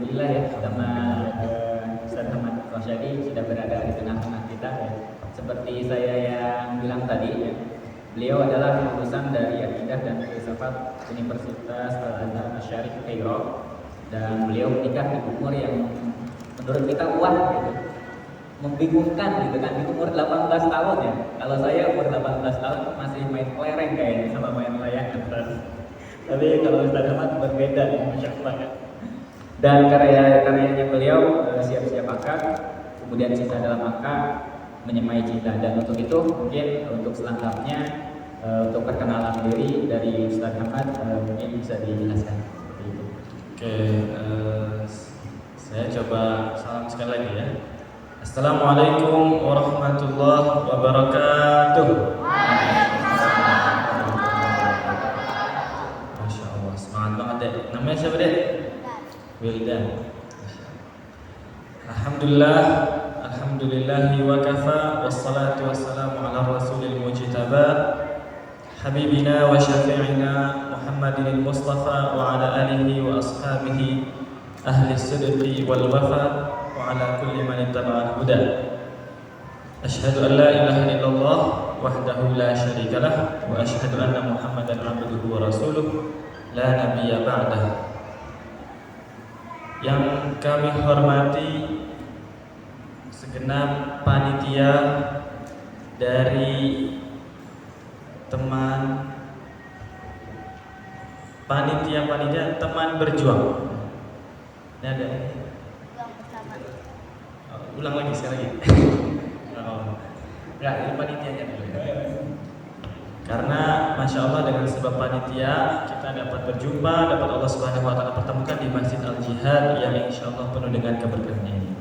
Alhamdulillah ya, sama Ustaz Ahmad Rosyadi sudah berada di tengah-tengah kita ya. Seperti saya yang bilang tadi ya, beliau adalah lulusan dari Akidah dan Filsafat Universitas Al-Azhar Asy-Syarif Kairo, dan beliau menikah di umur yang menurut kita gitu, membingungkan gitu kan, di umur 18 tahun ya. Kalau saya umur 18 tahun masih main kelereng kayaknya sama main layangan. Tapi kalau Ustaz Ahmad berbeda ya, Masya Allah ya. Dan karya-karyanya beliau siap-siap akad, kemudian cinta dalam akad, menyemai cinta. Dan untuk itu mungkin untuk selengkapnya untuk perkenalan diri dari Ustaz Ahmad mungkin bisa dijelaskan. Oke, saya coba salam sekali lagi ya. Assalamualaikum warahmatullahi wabarakatuh. Masya Allah, semangat banget deh. Namanya siapa deh? Wildan. Alhamdulillah, alhamdulillahi wa kafa, wassalatu wassalamu ala rasulil mujtaba, habibina wa syafi'ina Muhammadin al-Mustafa wa ala alihi wa ashabihi ahli sidqi wal wafa wa ala kulli man ittaba'a huda. Asyhadu an la ilaha illallah wahdahu la syarika lah wa asyhadu anna Muhammadan abduhu wa rasuluh la nabiyya ba'dah. Yang kami hormati segenap panitia dari panitia teman berjuang. Ini ada ulang lagi sekali lagi. Enggak, ini panitianya dulu. Karena Masya Allah dengan sebab panitia kita dapat berjumpa, dapat Allah Subhanahu Wa Taala pertemukan di Masjid Al Jihad yang Insya Allah penuh dengan keberkahan ini.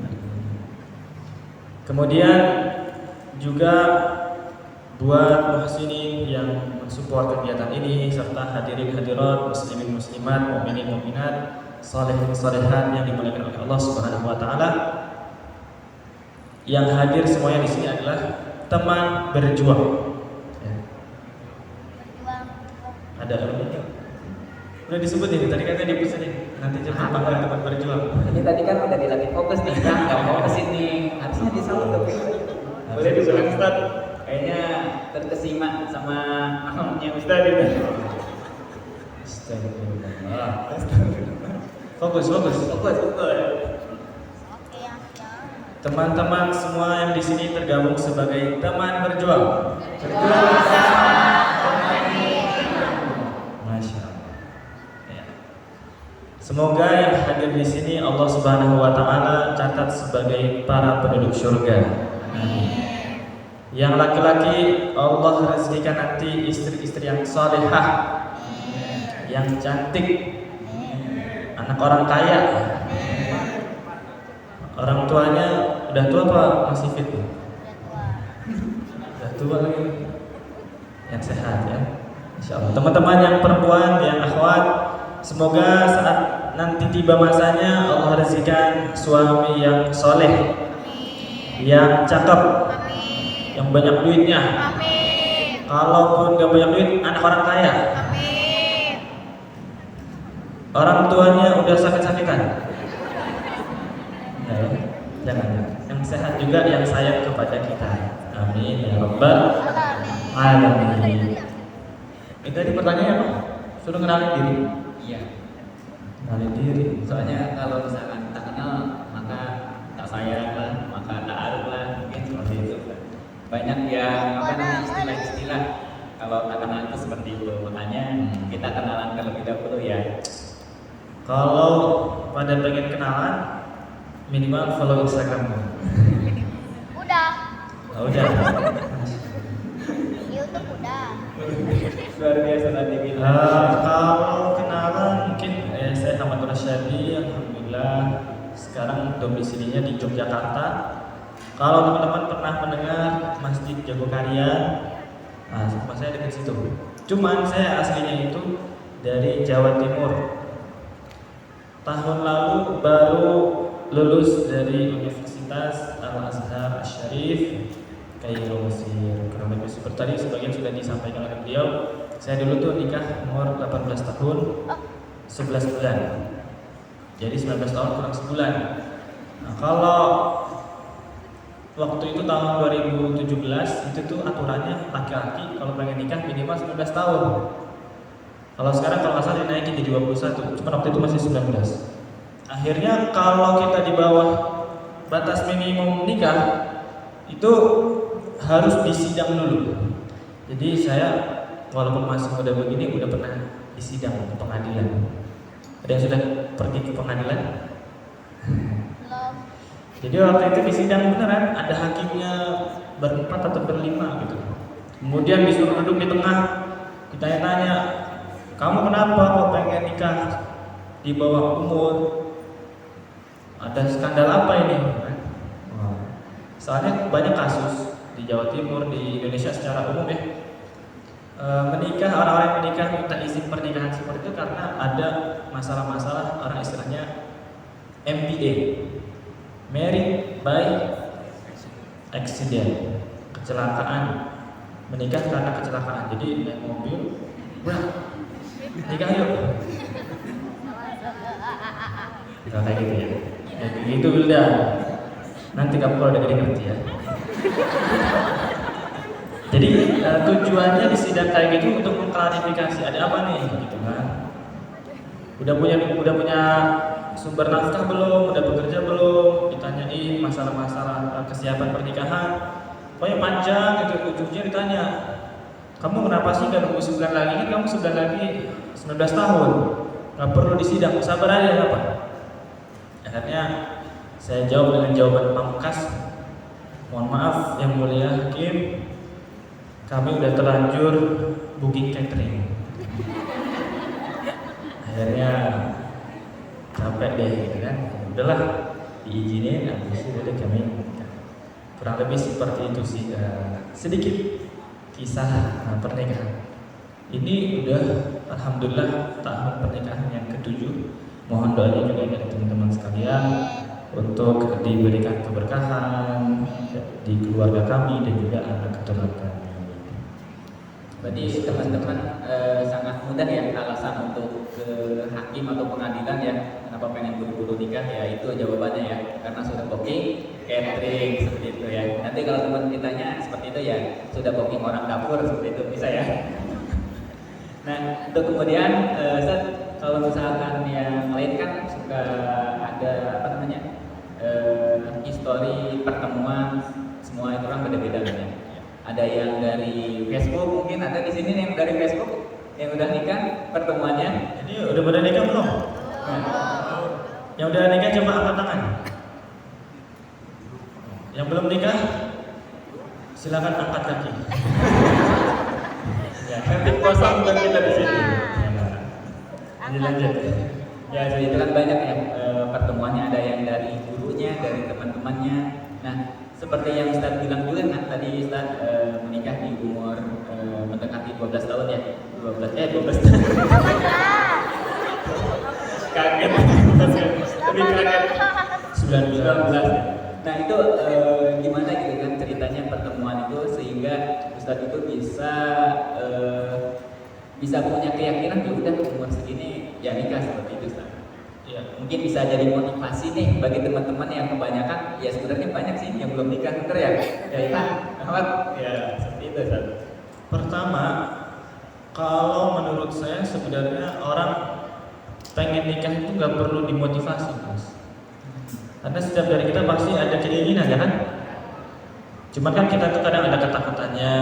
Kemudian juga buat muhsinin yang mensupport kegiatan ini, serta hadirin hadirat, muslimin muslimat, mukminin mukminat, salihin salihat yang dimuliakan oleh Allah Subhanahu Wa Taala. Yang hadir semuanya di sini adalah teman berjuang. Ada alumni? Udah disebut ini, tadi katanya dipesanin nanti jangan panggil teman berjuang. Ini tadi kan udah dilatih fokus nih, nggak mau kesini, harusnya disalut dong. Boleh diulang Ustaz? Kayaknya terkesima sama amalnya Ustaz itu. Fokus. Teman-teman semua yang di sini tergabung sebagai teman berjuang. Semoga yang hadir di sini Allah Subhanahu Wa Taala catat sebagai para penduduk surga. Yang laki-laki Allah rezekikan nanti istri-istri yang salehah, yang cantik, anak orang kaya. Orang tuanya udah tua apa masih fit? Udah tua lagi. Yang sehat ya. Insyaallah. Teman-teman yang perempuan, yang akhwat, semoga saat nanti tiba masanya Allah rezekikan suami yang soleh, yang cakep, yang banyak duitnya. Kalaupun gak banyak duit, anak orang kaya. Orang tuanya udah sakit-sakitan. Jangan. Yang sehat juga, yang sayang kepada kita. Amin ya rabbal alamin. Itu tadi pertanyaannya apa? Suruh kenalin diri. Iya. Kenalin diri. Soalnya kalau misalkan tak kenal maka tak sayang lah, maka tak aruf lah, mungkin seperti itu. Banyak yang istilah-istilah kalau tak kenal itu seperti itu. Makanya kita kenalan terlebih dahulu ya. Kalau pada pengen kenalan, minimal follow Instagrammu. Udah. Oh, udah. YouTube udah. Luar biasa tadi kita. Kalau kenalan mungkin saya Ahmad Rosyadi, alhamdulillah sekarang domisilinya di Yogyakarta. Kalau teman-teman pernah mendengar Masjid Jogokarya, nah rumah saya dekat situ. Cuman saya aslinya itu dari Jawa Timur. Tahun lalu baru lulus dari Universitas Al-Azhar Asy-Syarif Kairo Mesir. Kurang lebih seperti tadi sebagian sudah disampaikan oleh beliau. Saya dulu tuh nikah umur 18 tahun 11 bulan. Jadi 19 tahun kurang sebulan. Nah, kalau waktu itu tahun 2017 itu tuh aturannya laki-laki kalau pengen nikah minimal 19 tahun. Kalau sekarang kalau nggak salah dinaikin jadi 21, cuma waktu itu masih 19. Akhirnya kalau kita di bawah batas minimum nikah itu harus disidang dulu. Jadi saya walaupun masih muda begini udah pernah disidang ke pengadilan. Ada yang sudah pergi ke pengadilan? Belum. Jadi waktu itu disidang beneran ada hakimnya berempat atau berlima gitu. Kemudian disuruh duduk di tengah, ditanya-tanya, kamu kenapa kok pengen nikah di bawah umur? Ada skandal apa ini? Soalnya banyak kasus di Jawa Timur, di Indonesia secara umum ya, menikah, orang-orang yang menikah minta izin pernikahan seperti itu karena ada masalah-masalah, orang istilahnya MBA, married by accident, kecelakaan, menikah karena kecelakaan. Jadi naik mobil, wah, nikah yuk. Kita kayak gitu ya. Ya begitu Wildan. Nanti kamu kalau udah gede ngerti ya. Jadi tujuannya di sidang kayak gitu untuk mengklarifikasi ada apa nih, gitu kan? Udah punya sumber nafkah belum? Udah bekerja belum? Ditanyain masalah-masalah kesiapan pernikahan. Pokoknya panjang gitu, ujungnya ditanya, kamu kenapa sih gak nunggu 9 lagi? Kan kamu 9 lagi 19 tahun, gak perlu disidang, sabar aja apa? Akhirnya saya jawab dengan jawaban pamungkas, mohon maaf yang mulia hakim, kami udah terlanjur booking catering. Akhirnya capek deh gitu kan, udahlah diizinin, habis itu udah kami kurang lebih seperti itu sih, sedikit kisah pernikahan. Ini udah alhamdulillah tahun pernikahan yang ke-7. Mohon doanya juga dari teman-teman sekalian untuk diberikan keberkahan di keluarga kami dan juga anak keturunan kami. Berarti teman-teman sangat mudah ya alasan untuk ke hakim atau pengadilan ya, kenapa pengen buru-buru nikah ya, itu jawabannya ya, karena sudah booking catering seperti itu ya. Nanti kalau teman ditanya seperti itu ya, sudah booking orang dapur seperti itu, bisa ya. Nah, untuk kemudian kalau misalkan yang lain kan suka ada apa namanya histori pertemuan, semua itu kan beda-beda kan ya. Ada yang dari Facebook, mungkin ada di sini yang dari Facebook yang udah nikah pertemuannya. Ini udah pada nikah belum? Nah, Yang udah nikah coba angkat tangan. Yang belum nikah silakan angkat kaki. Ya, nanti kosong buat kita di sini. Ini lanjut. ya jadi itu kan banyak ya pertemuannya, ada yang dari gurunya, dari teman-temannya. Nah, seperti yang Ustadz bilang juga kan tadi Ustadz menikah di umur mendekati 12 tahun ya. 12 tahun. Kaget. Lebih kaget. 19. Nah, itu gimana gitu kan ceritanya pertemuan itu sehingga Ustadz itu bisa punya keyakinan ya udah umur segini ya nikah seperti itu Ustadz. Iya. Mungkin bisa jadi motivasi nih bagi teman-teman yang kebanyakan ya sebenarnya banyak sih yang belum nikah, bener ya? Ya Iman, Ahmad, ya seperti itu Ustaz. Pertama, kalau menurut saya sebenarnya orang pengen nikah itu nggak perlu dimotivasi, Mas. Karena setiap dari kita pasti ada keinginan ya kan? Cuman kan kita tuh kadang ada ketakutannya,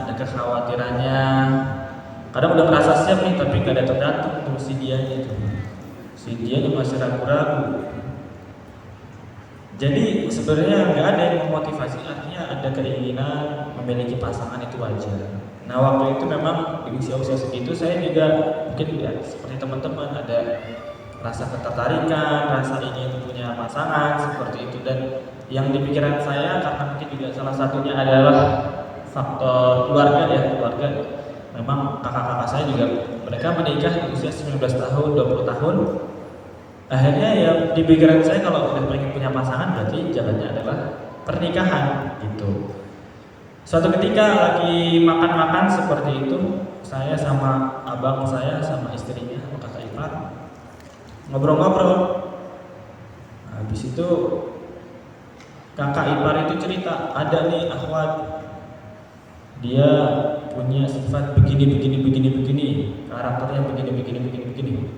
ada kekhawatirannya. Kadang udah merasa siap nih tapi gak datang-datang tuh si dianya itu. Si dianya masih ragu-ragu. Jadi sebenarnya nggak ada yang memotivasi, artinya ada keinginan memiliki pasangan itu wajar. Nah waktu itu memang di usia-usia segitu saya juga mungkin ya seperti teman-teman ada rasa ketertarikan, rasa ingin punya pasangan seperti itu, dan yang di pikiran saya karena mungkin juga salah satunya adalah faktor keluarga ya, keluarga. Memang kakak-kakak saya juga mereka menikah di usia 19 tahun, 20 tahun. Akhirnya ya di pikiran saya kalau udah pengen punya pasangan berarti jalannya adalah pernikahan gitu. Suatu ketika lagi makan-makan seperti itu, saya sama abang saya sama istrinya, sama kakak ipar ngobrol-ngobrol. Habis itu kakak ipar itu cerita, ada nih akhwat, dia punya sifat begini, karakternya begini.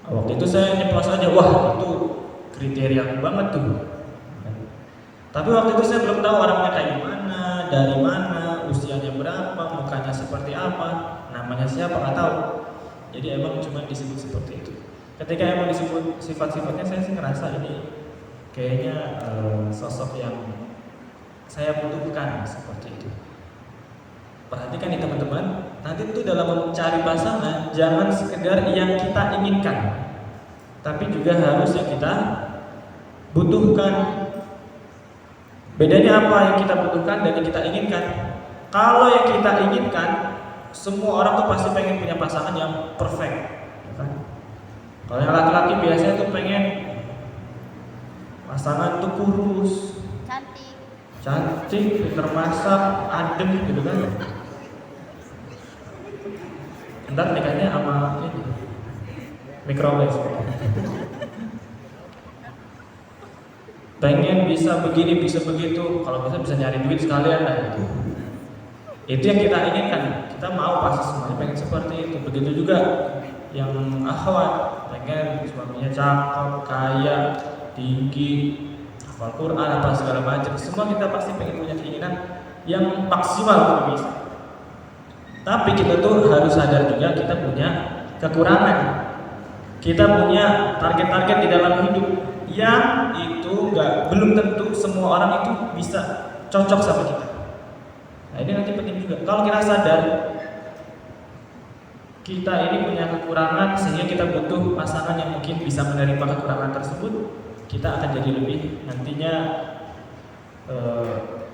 Waktu itu saya nyeplos aja, wah itu kriteria banget tuh. Tapi waktu itu saya belum tahu orangnya kayak gimana, dari mana, usianya berapa, mukanya seperti apa, namanya siapa nggak tahu. Jadi emang cuma disebut seperti itu. Ketika emang disebut sifat-sifatnya, saya sih ngerasa ini kayaknya sosok yang saya butuhkan seperti itu. Perhatikan nih teman-teman, nanti tuh dalam mencari pasangan jangan sekedar yang kita inginkan, tapi juga harus yang kita butuhkan. Bedanya apa yang kita butuhkan dan yang kita inginkan? Kalau yang kita inginkan, semua orang tuh pasti pengen punya pasangan yang perfect, ya kan? Kalau yang laki-laki biasanya tuh pengen pasangan tuh kurus, cantik, pintar masak, adem gitu kan. Ntar nikahnya sama ini microwave. Pengen bisa begini, bisa begitu. Kalau bisa nyari duit sekalian lah gitu. Itu yang kita inginkan. Kita mau pasti semuanya pengen seperti itu. Begitu juga yang akhwat, pengen suaminya cakep, kaya, tinggi, hafal Quran, apa segala macam. Semua kita pasti pengen punya keinginan yang maksimal kalau bisa. Tapi kita tuh harus sadar juga kita punya kekurangan. Kita punya target-target di dalam hidup yang itu belum tentu semua orang itu bisa cocok sama kita. Nah ini nanti penting juga. Kalau kita sadar kita ini punya kekurangan sehingga kita butuh pasangan yang mungkin bisa menerima kekurangan tersebut, kita akan jadi lebih nantinya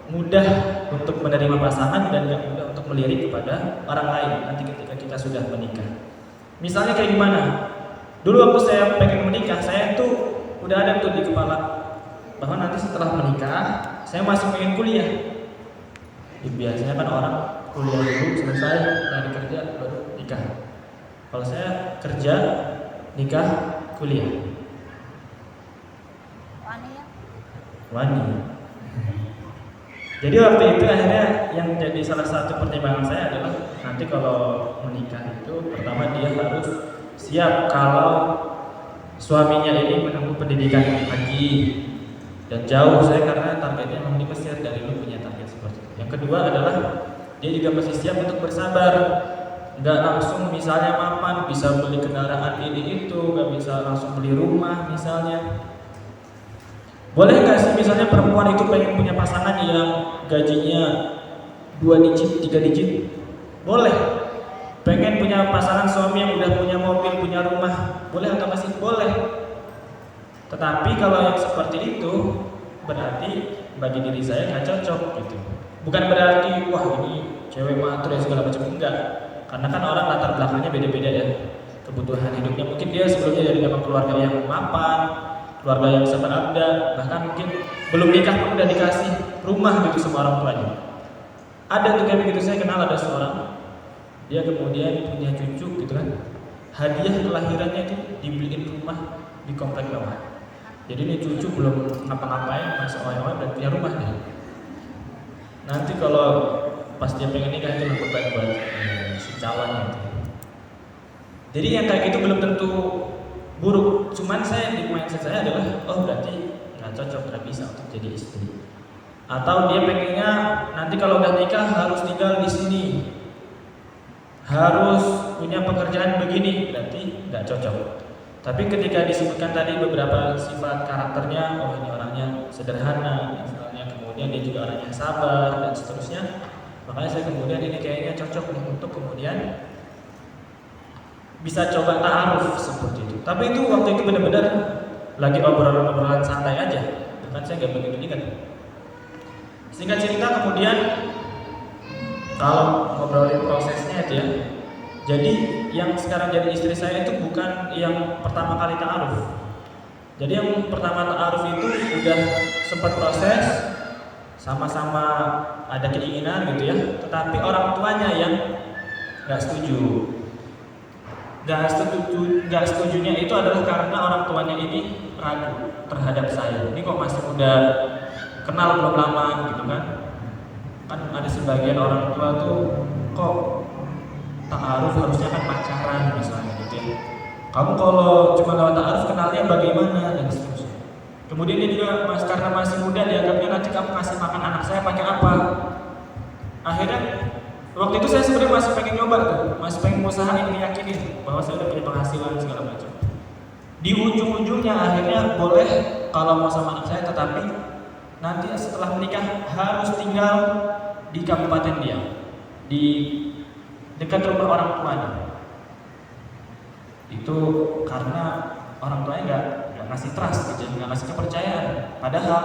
mudah untuk menerima pasangan dan gak mudah untuk melirik kepada orang lain nanti ketika kita sudah menikah. Misalnya kayak gimana? Dulu waktu saya pengen menikah, saya tuh udah ada tuh di kepala bahwa nanti setelah menikah saya masih pengen kuliah. Biasanya kan orang kuliah dulu selesai dari kerja baru nikah. Kalau saya kerja, nikah, kuliah. Wani. Jadi waktu itu akhirnya yang jadi salah satu pertimbangan saya adalah nanti kalau menikah itu pertama dia harus siap kalau suaminya ini menempuh pendidikan lagi dan jauh. Saya karena targetnya memang di Mesir, dari dulu punya target seperti itu. Yang kedua adalah dia juga masih siap untuk bersabar, nggak langsung misalnya mapan bisa beli kendaraan ini itu, nggak bisa langsung beli rumah misalnya. Boleh nggak sih misalnya perempuan itu pengen punya pasangan yang gajinya 2 digit, 3 digit? Boleh. Pengen punya pasangan suami yang udah punya mobil, punya rumah, boleh atau masih boleh. Tetapi kalau yang seperti itu berarti bagi diri saya nggak cocok gitu. Bukan berarti wah ini cewek matur ya segala macam, enggak. Karena kan orang latar belakangnya beda-beda ya. Kebutuhan hidupnya mungkin dia sebelumnya dari dalam keluarga yang mapan, keluarga yang seberada, bahkan mungkin belum nikah pun udah dikasih rumah gitu sama orang tuanya. Ada tuh kayak begitu, saya kenal ada seorang, dia kemudian punya cucu gitu kan, hadiah kelahirannya itu dibeliin rumah di komplek bawah. Jadi ini cucu belum ngapa-ngapain, masih awal-awal dan punya rumah nih. Nanti kalau pas dia pengen nikah itu lebih baik buat si calonnya itu. Jadi yang kayak gitu belum tentu buruk, cuman saya di mindset saya adalah oh berarti nggak cocok, nggak bisa untuk jadi istri. Atau dia pengennya nanti kalau udah nikah harus tinggal di sini, harus punya pekerjaan begini, berarti nggak cocok. Tapi ketika disebutkan tadi beberapa sifat karakternya, oh ini orangnya sederhana misalnya, kemudian dia juga orangnya sabar dan seterusnya, makanya saya kemudian ini kayaknya cocok nih untuk kemudian bisa coba ta'aruf seperti itu. Tapi itu waktu itu benar-benar lagi obrolan santai aja, kan saya nggak begitu ingat. Singkat cerita kemudian kalau ngobrolin prosesnya aja ya. Jadi yang sekarang jadi istri saya itu bukan yang pertama kali ta'aruf. Jadi yang pertama ta'aruf itu udah sempat proses, sama-sama ada keinginan gitu ya, tetapi orang tuanya yang nggak setuju. Nggak setujunya itu adalah karena orang tuanya ini mengadu terhadap saya. Ini kok masih muda, kenal belum lama gitu kan? Kan ada sebagian orang tua tuh kok ta'aruf harusnya kan pacaran misalnya gitu ya. Kamu kalau cuma lewat ta'aruf kenalnya bagaimana dan seterusnya. Kemudian dia juga karena masih muda dianggapnya nanti kamu kasih makan anak saya pakai apa? Akhirnya waktu itu saya sebenarnya masih pengen nyoba tuh, masih pengen usahain meyakinin bahwa saya udah punya penghasilan segala macam. Di ujung-ujungnya akhirnya boleh kalau mau sama anak saya, tetapi nanti setelah menikah harus tinggal di kabupaten dia, di dekat rumah orang tuanya. Itu karena orang tuanya nggak ngasih trust, nggak ngasih kepercayaan. Padahal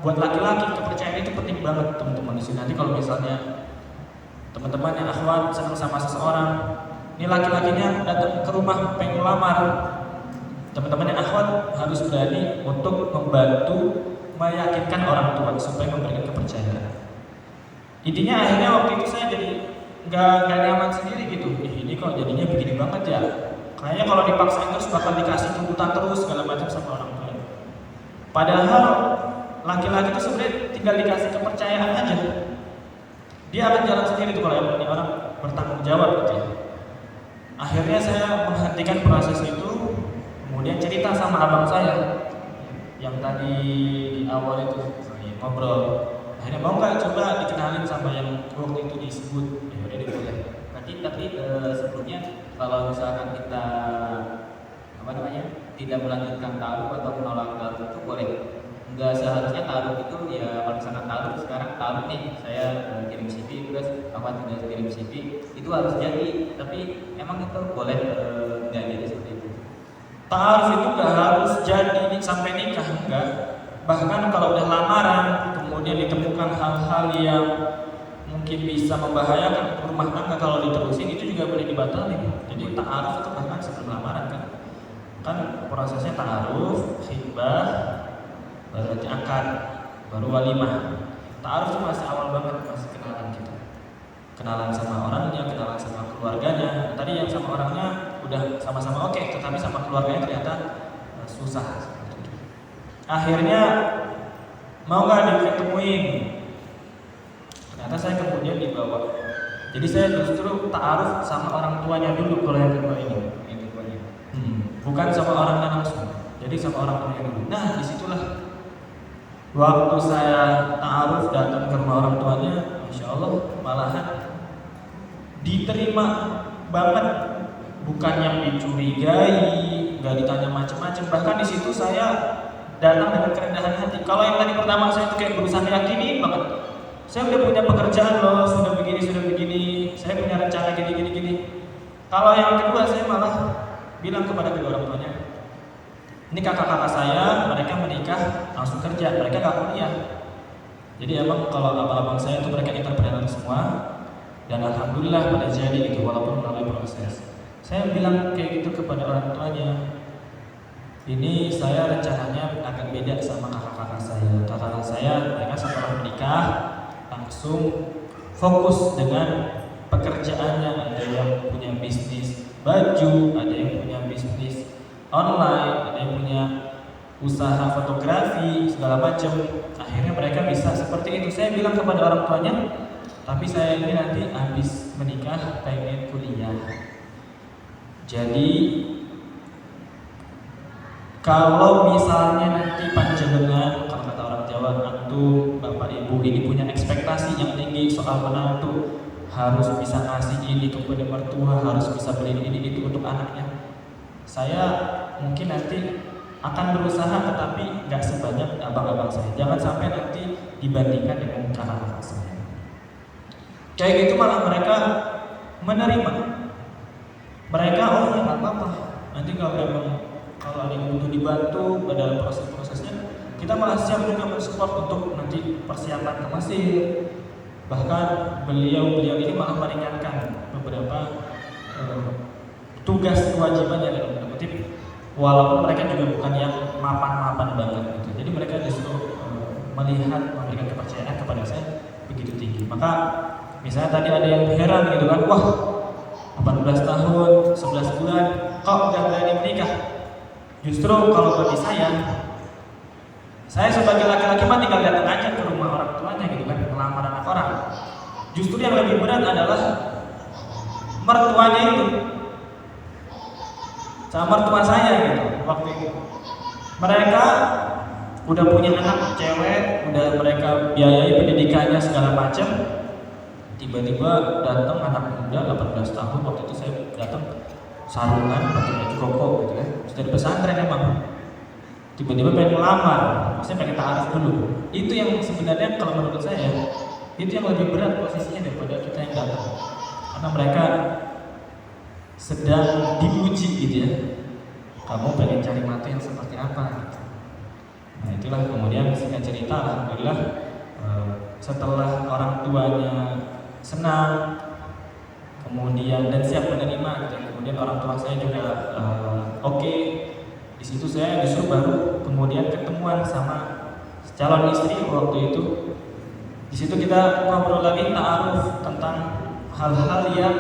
buat laki-laki kepercayaan itu penting banget teman-teman di sini. Nanti kalau misalnya teman-teman yang akhwat senang sama seseorang, ini laki-lakinya datang ke rumah pengen lamar, teman-teman yang akhwat harus berani untuk membantu meyakinkan orang tua supaya memberikan kepercayaan. Intinya akhirnya waktu itu saya jadi nggak nyaman sendiri gitu. Ini kok jadinya begini banget ya. Kayaknya kalau dipaksain terus bakal dikasih tuntutan terus segala macam sama orang tua. Padahal laki-laki itu sebenarnya tinggal dikasih kepercayaan aja. Dia akan jalan sendiri tuh kalau emang orang bertanggung jawab gitu ya. Akhirnya saya menghentikan proses itu, kemudian cerita sama abang saya yang tadi di awal itu ngobrol. Akhirnya mau nggak coba dikenalin sama yang waktu itu disebut, ya udah boleh. Tapi sebelumnya kalau misalkan kita tidak melanjutkan taruh atau menolak taruh itu boleh. Enggak seharusnya taruh itu ya kalau misalkan taruh sekarang taruh nih saya kirim CV terus tidak kirim CV itu harus jadi, tapi emang itu boleh nggak jadi seperti itu. Taaruf itu nggak harus jadi sampai nikah, enggak. Bahkan kalau udah lamaran kemudian ditemukan hal-hal yang mungkin bisa membahayakan rumah tangga kalau diterusin, itu juga boleh dibatalin. Jadi taaruf itu bahkan sebelum lamaran kan prosesnya taaruf, khitbah, baru akad, baru walimah. Taaruf itu masih awal banget, masih kenalan kita, kenalan sama orangnya, kenalan sama keluarganya. Tadi yang sama orangnya udah sama-sama oke, tetapi sama keluarganya ternyata susah. Akhirnya mau nggak diketemuin, ternyata saya kemudian dibawa. Jadi saya justru ta'aruf sama orang tuanya dulu kalau yang kedua ini, bukan sama orangnya langsung. Jadi sama orang tuanya dulu. Nah disitulah waktu saya ta'aruf datang ke rumah orang tuanya, masya Allah malahan diterima banget, bukan yang dicurigai, nggak ditanya macam-macam. Bahkan di situ saya datang dengan kerendahan hati. Kalau yang tadi pertama saya tuh kayak berusaha yakinin banget, saya udah punya pekerjaan loh, sudah begini, saya punya rencana gini. Kalau yang kedua saya malah bilang kepada kedua orang tuanya, ini kakak-kakak saya, mereka menikah langsung kerja, mereka nggak kuliah. Jadi emang kalau abang-abang saya itu mereka entrepreneur semua, dan alhamdulillah pada jadi gitu walaupun melalui proses. Saya bilang kayak gitu kepada orang tuanya, ini saya rencananya akan beda sama kakak-kakak saya. Kakak-kakak saya mereka setelah menikah langsung fokus dengan pekerjaannya. Ada yang punya bisnis baju, ada yang punya bisnis online, ada yang punya usaha fotografi segala macam. Akhirnya mereka bisa seperti itu. Saya bilang kepada orang tuanya, tapi saya ini nanti habis menikah pengen kuliah. Jadi kalau misalnya nanti panjenengan, kalau kata orang Jawa, antum, bapak ibu ini punya ekspektasi yang tinggi soal menantu, harus bisa ngasih ini kepada mertua, harus bisa beli ini itu untuk anaknya. Saya mungkin nanti akan berusaha, tetapi nggak sebanyak abang-abang saya. Jangan sampai nanti dibandingkan dengan kakak-kakak saya. Kayak gitu malah mereka menerima. Mereka oh ya nggak apa-apa. Nanti kalau ada yang butuh dibantu dalam proses-prosesnya, kita malah siap juga mensupport untuk nanti persiapan ke Mesir. Bahkan beliau ini malah meringankan beberapa tugas kewajibannya dalam tanda kutip, walaupun mereka juga bukan yang mapan-mapan banget gitu. Jadi mereka justru memberikan kepercayaan kepada saya begitu tinggi. Maka misalnya tadi ada yang heran gitu kan, wah 18 tahun, 11 bulan, kok udah berani menikah? Justru kalau bagi saya sebagai laki-laki mah tinggal datang aja ke rumah orang tuanya gitu kan, melamar anak orang. Justru yang lebih berat adalah mertuanya itu, sama mertua saya gitu waktu itu. Mereka udah punya anak cewek, udah mereka biayai pendidikannya segala macam. Tiba-tiba datang anak muda 18 tahun, waktu itu saya datang sarungan pakai baju koko gitu kan, dari pesantren emang. Tiba-tiba pengen melamar, maksudnya pengen ta'aruf dulu. Itu yang sebenarnya kalau menurut saya itu yang lebih berat posisinya daripada kita yang datang, karena mereka sedang diuji gitu ya. Kamu pengen cari mata yang seperti apa gitu. Nah itulah kemudian singkat cerita, alhamdulillah setelah orang tuanya senang, kemudian dan siap menerima gitu. Kemudian orang tua saya juga oke. Di situ saya justru baru kemudian ketemuan sama calon istri waktu itu. Di situ kita ngobrol lagi ta'aruf tentang hal-hal yang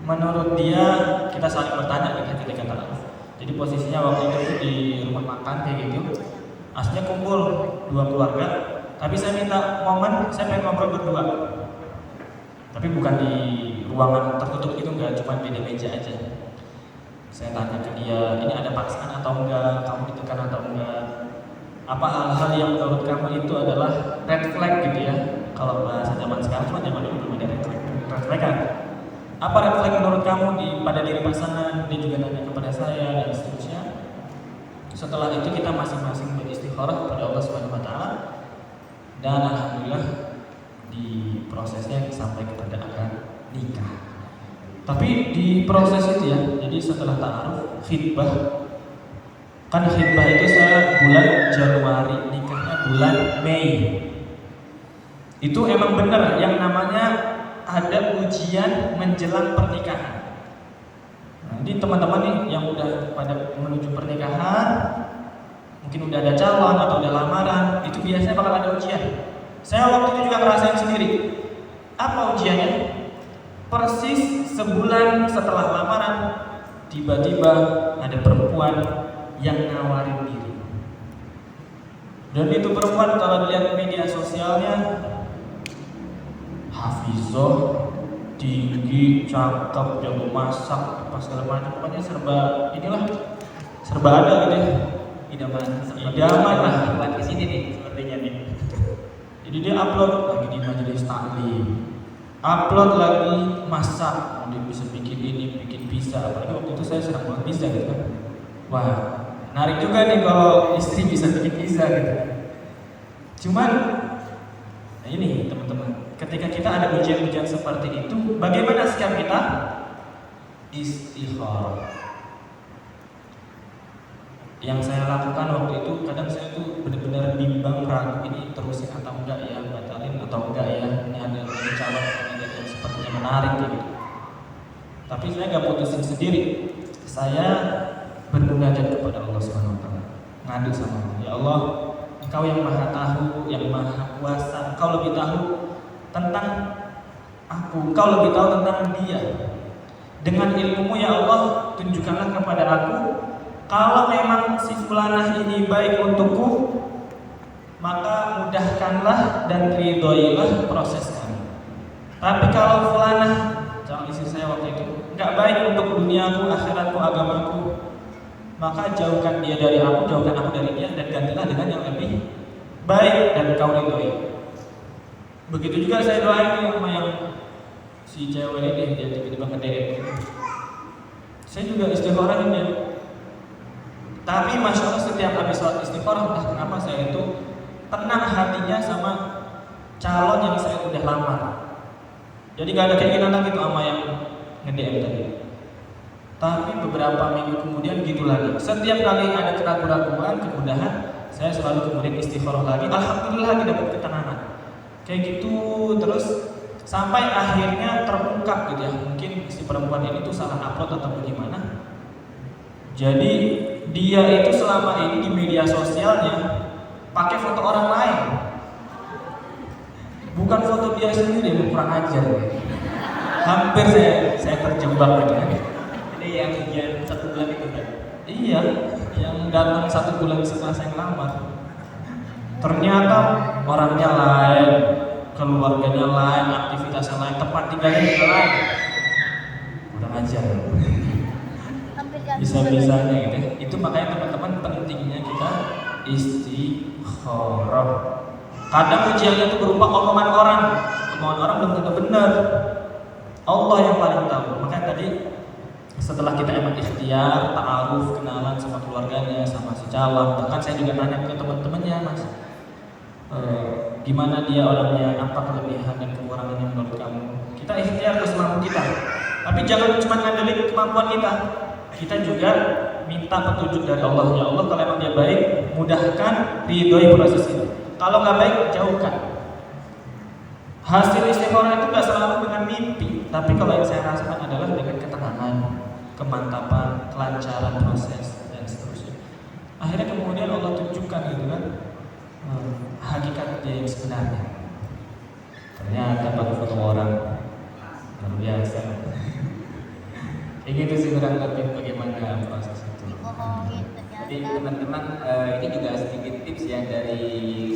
menurut dia kita saling bertanya ketika ta'aruf. Jadi posisinya waktu itu di rumah makan kayak gitu. Aslinya kumpul 2 keluarga, tapi saya minta momen saya pengen ngobrol berdua. Tapi bukan di ruangan tertutup gitu, enggak, cuma beda meja aja. Saya tanya ke dia, ini ada paksaan atau enggak, kamu ditekan atau enggak, apa hal-hal yang menurut kamu itu adalah red flag gitu ya. Kalau bahasa zaman sekarang, cuma zaman dulu belum ada red flag kan. Apa red flag menurut kamu pada diri pasangan? Dia juga nanya kepada saya dan seterusnya. Setelah itu kita masing-masing beristikharah kepada Allah Subhanahu wa taala, dan alhamdulillah di prosesnya sampai kepada akad nikah. Tapi di proses itu ya, jadi setelah ta'aruf, khitbah. Kan khitbah itu saya bulan Januari, nikahnya bulan Mei. Itu emang benar yang namanya ada ujian menjelang pernikahan. Nah, ini teman-teman nih yang udah pada menuju pernikahan, mungkin udah ada calon atau udah lamaran, itu biasanya bakal ada ujian. Saya waktu itu juga ngerasain sendiri. Apa ujiannya? Persis sebulan setelah lamaran, tiba-tiba ada perempuan yang nawarin diri. Dan itu perempuan kalau dilihat media sosialnya, hafizah, tinggi, cakep, jago masak, apa segala macam, pokoknya serba ada gitu ya. Idaman lah buat kesini nih sepertinya nih. Jadi dia upload lagi di majelis taklim, upload lagi masak, dia bisa bikin ini, bikin pizza. Apalagi waktu itu saya sedang buat pizza gitu kan. Wah, menarik juga nih kalau istri bisa bikin pizza gitu. Cuman, nah ini teman-teman, ketika kita ada ujian-ujian seperti itu, bagaimana sikap kita? Istikharah. Yang saya lakukan waktu itu, kadang saya tuh benar-benar bimbang, ragu ini terusin atau enggak ya, batalin atau enggak ya, ini ada calon kandidat yang sepertinya menarik gitu. Tapi saya nggak putusin sendiri, saya bermunajat kepada Allah Subhanahu Wa Taala, ngadu sama Allah. Ya Allah, Engkau yang maha tahu, yang maha kuasa, Engkau lebih tahu tentang aku, Engkau lebih tahu tentang dia. Dengan ilmu-Mu ya Allah, tunjukkanlah kepada aku, kalau memang si fulanah ini baik untukku, maka mudahkanlah dan ridhoilah proses kami. Tapi kalau fulanah, calon istri saya waktu itu, nggak baik untuk duniaku, akhiratku, agamaku, maka jauhkan dia dari aku, jauhkan aku dari dia, dan gantilah dengan yang lebih baik dan kau ridhoi. Begitu juga saya doain sama yang si cewek ini, dia tiba-tiba nge-DM gitu. Saya juga istikharah dia. Tapi masya Allah setiap habis sholat istikharah, entah kenapa saya itu tenang hatinya sama calon yang saya udah lamar. Jadi gak ada keinginan lagi tuh sama yang nge-DM tadi. Tapi beberapa minggu kemudian gitu lagi. Setiap kali ada keraguan-keraguan, kemudahan, saya selalu kemudian istikharah lagi. Alhamdulillah lagi dapat ketenangan. Kayak gitu terus sampai akhirnya terungkap gitu ya. Mungkin si perempuan ini tuh salah upload atau bagaimana. Jadi dia itu selama ini di media sosialnya pakai foto orang lain, bukan foto dia sendiri. Kurang ajar ya. Hampir saya terjebak gitu ya. Ini yang ujian 1 bulan itu kan? Iya. datang 1 bulan setelah saya ngelamar. Ternyata orangnya lain, keluarganya lain, aktivitasnya lain, tempat tinggalnya juga lain. Kurang ajar. Bisa-bisanya gitu. Itu makanya teman-teman pentingnya kita istikharah. Kadang ujiannya itu berupa omongan orang belum tentu benar. Allah yang paling tahu. Makanya tadi setelah kita emang ikhtiar, ta'aruf, kenalan sama keluarganya, sama si calon, bahkan saya juga nanya ke teman-temannya, Mas, gimana dia orangnya, apa kelebihan dan kekurangannya menurut kamu. Kita ikhtiar semampu kita, tapi jangan cuma ngandelin kemampuan kita. Kita juga minta petunjuk dari Allah. Ya Allah, kalau emang dia baik, mudahkan, ridhoi proses ini. Kalau nggak baik, jauhkan. Hasil istikharah itu nggak selalu dengan mimpi, tapi kalau yang saya rasakan adalah dengan ketenangan, kemantapan, kelancaran proses dan seterusnya. Akhirnya kemudian Allah tunjukkan gitu kan, hakikat dia yang sebenarnya. Ternyata pada foto orang luar biasa. Kayak gitu sih kurang lebih bagaimana proses itu. Jadi teman-teman, ini juga sedikit tips ya dari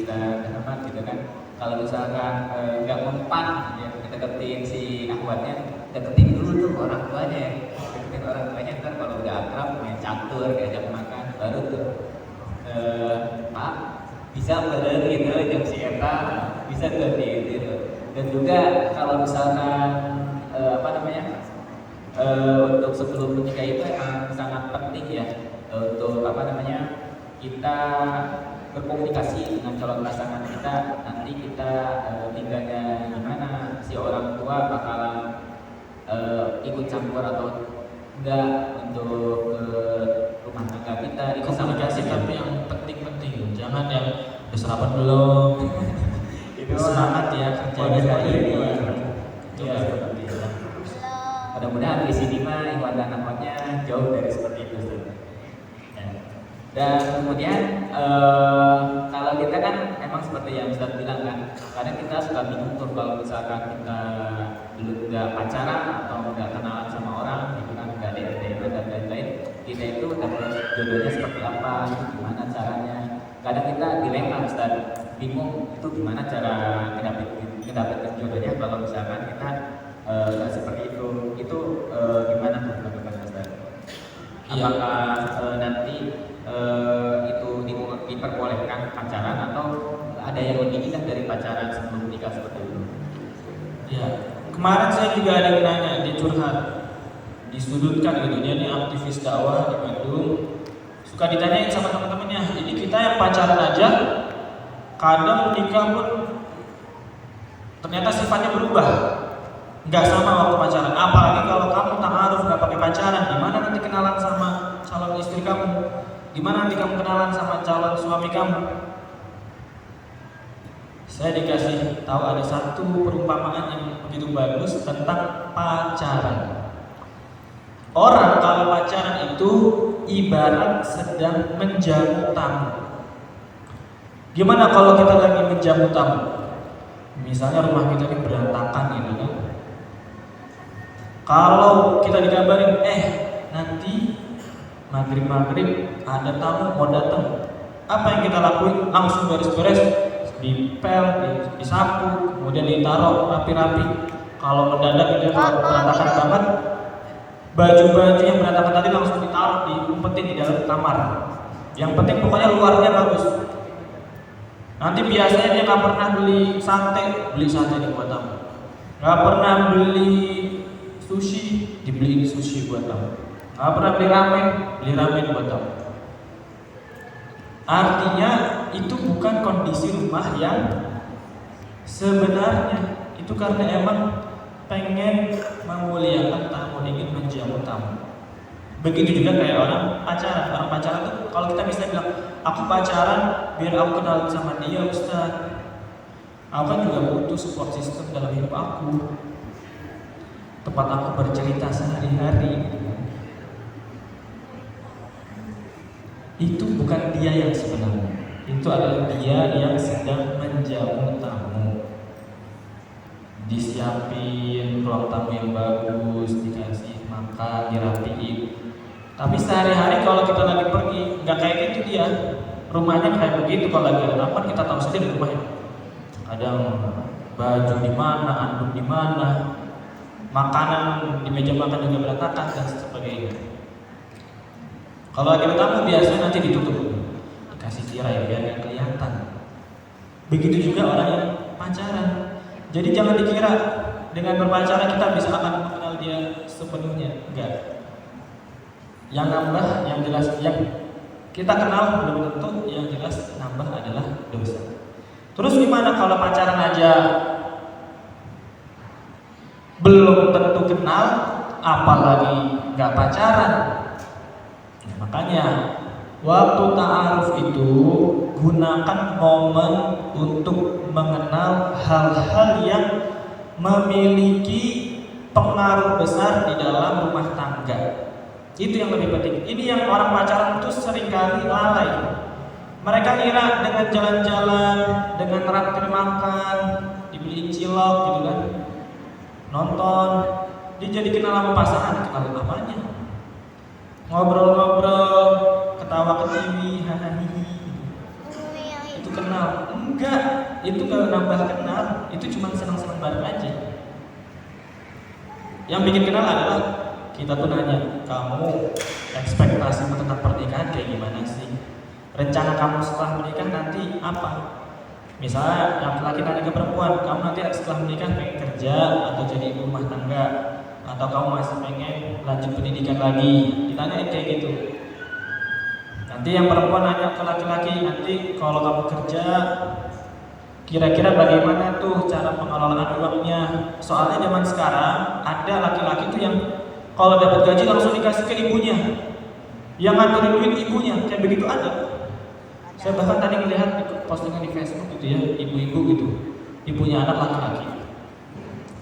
Ustaz Ahmad gitu kan. Kalau misalkan nggak mempan ya deketin si akhwatnya, deketin dulu tuh orang tuanya. Deketin orang tuanya, ntar kalau udah akrab main catur, diajak makan, baru tuh Pak bisa bener gitu jam si Eta bisa tuh gitu. Dan juga kalau misalkan untuk sebelum menikah itu emang sangat penting ya untuk kita berkomunikasi dengan calon pasangan kita. Nanti kita tinggalnya gimana, si orang tua bakalan ikut campur atau enggak untuk ke rumah tangga kita. Itu Komunikasi tapi yang penting-penting, jangan yang udah sarapan belum, itu semangat ya kerjanya hari ini. Iya, seperti itu. Mudah-mudahan di sini mah ikhwan dan akhwatnya jauh dari seperti itu. Ya. Dan kemudian kalau kita kan emang seperti yang Ustaz bilang kan, kadang kita suka bingung tuh kalau misalkan kita dulu nggak pacaran atau nggak kenalan sama orang, gitu kan, nggak DM dan lain-lain, kita itu dapat jodohnya seperti apa, itu gimana caranya. Kadang kita dilema Ustaz, bingung itu gimana cara mendapatkan jodohnya kalau misalkan kita seperti itu gimana tuh bagaimana Ustaz? Apakah nanti itu diperbolehkan pacaran atau ada yang lebih indah dari pacaran sebelum nikah seperti itu? Ya, kemarin saya juga ada yang nanya, dia curhat, disudutkan gitu, dia ini aktivis dakwah di Bandung, suka ditanyain sama teman-temannya, jadi kita yang pacaran aja, kadang nikah pun ternyata sifatnya berubah. Nggak sama waktu pacaran, apalagi kalau kamu ta'aruf nggak pakai pacaran, gimana nanti kenalan sama calon istri kamu, gimana nanti kamu kenalan sama calon suami kamu. Saya dikasih tahu ada satu perumpamaan yang begitu bagus tentang pacaran. Orang kalau pacaran itu ibarat sedang menjamu tamu. Gimana kalau kita lagi menjamu tamu? Misalnya rumah kita ini berantakan gitu kan. Kalau kita dikabarin, nanti maghrib ada tamu mau datang, apa yang kita lakuin? Langsung beres-beres, dipel, disapu, kemudian ditaruh rapi-rapi. Kalau mendadak itu berantakan banget, baju-baju yang berantakan tadi langsung ditaruh, diumpetin di dalam kamar. Yang penting pokoknya luarnya bagus. Nanti biasanya dia nggak pernah beli sate nih buat tamu. Nggak pernah beli sushi, dibeliin sushi buat tamu. Nggak pernah beli ramen buat tamu. Artinya itu bukan kondisi rumah yang sebenarnya. Itu karena emang pengen memuliakan tamu, ingin menjamu tamu. Begitu juga kayak orang pacaran. Orang pacaran tuh kalau kita bisa bilang, aku pacaran biar aku kenal sama dia, Ustaz. Aku kan juga butuh support system dalam hidup aku, tempat aku bercerita sehari-hari. Itu bukan dia yang sebenarnya, itu adalah dia yang sedang menjamu tamu. Disiapin ruang tamu yang bagus, dikasih makan, dirapiin. Tapi sehari-hari kalau kita lagi pergi, nggak kayak gitu dia. Rumahnya kayak begitu, kalau lagi ada tapan kita tahu sendiri rumahnya. Kadang baju di mana, anduk di mana, makanan di meja makan juga berantakan dan sebagainya. Kalau lagi ada tamu biasanya nanti ditutup, dikasih tirai biar nggak kelihatan. Begitu juga orang yang pacaran. Jadi jangan dikira dengan berpacaran kita bisa akan mengenal dia sepenuhnya. Enggak. Yang nambah, yang jelas, yang kita kenal belum tentu, yang jelas nambah adalah dosa. Terus gimana kalau pacaran aja belum tentu kenal, apalagi nggak pacaran? Nah, makanya waktu ta'aruf itu gunakan momen untuk mengenal hal-hal yang memiliki pengaruh besar di dalam rumah tangga. Itu yang lebih penting. Ini yang orang pacaran itu seringkali lalai. Mereka kira dengan jalan-jalan, dengan traktir makan, dibeliin cilok gitu kan, nonton, dia jadi kenal sama pasangan. Kenal apanya? Ngobrol-ngobrol, ketawa ke TV, hahaha. Itu kenal? Enggak, itu kalau nambah kenal, itu cuma senang-senang bareng aja. Yang bikin kenal adalah kita tuh nanya, kamu ekspektasimu tentang pernikahan kayak gimana sih? Rencana kamu setelah menikah nanti apa? Misalnya yang laki tanya ke perempuan, kamu nanti setelah menikah pengen kerja atau jadi ibu rumah tangga, atau kamu masih pengen lanjut pendidikan lagi? Ditanya kayak gitu. Nanti yang perempuan nanya ke laki-laki, nanti kalau kamu kerja kira-kira bagaimana tuh cara pengelolaan uangnya? Soalnya zaman sekarang ada laki-laki tuh yang kalau dapat gaji langsung dikasih ke ibunya, yang ngaturin duit ibunya, kayak begitu ada. Saya bahkan tadi melihat di postingan di Facebook gitu ya, ibu-ibu gitu, ibunya anak laki-laki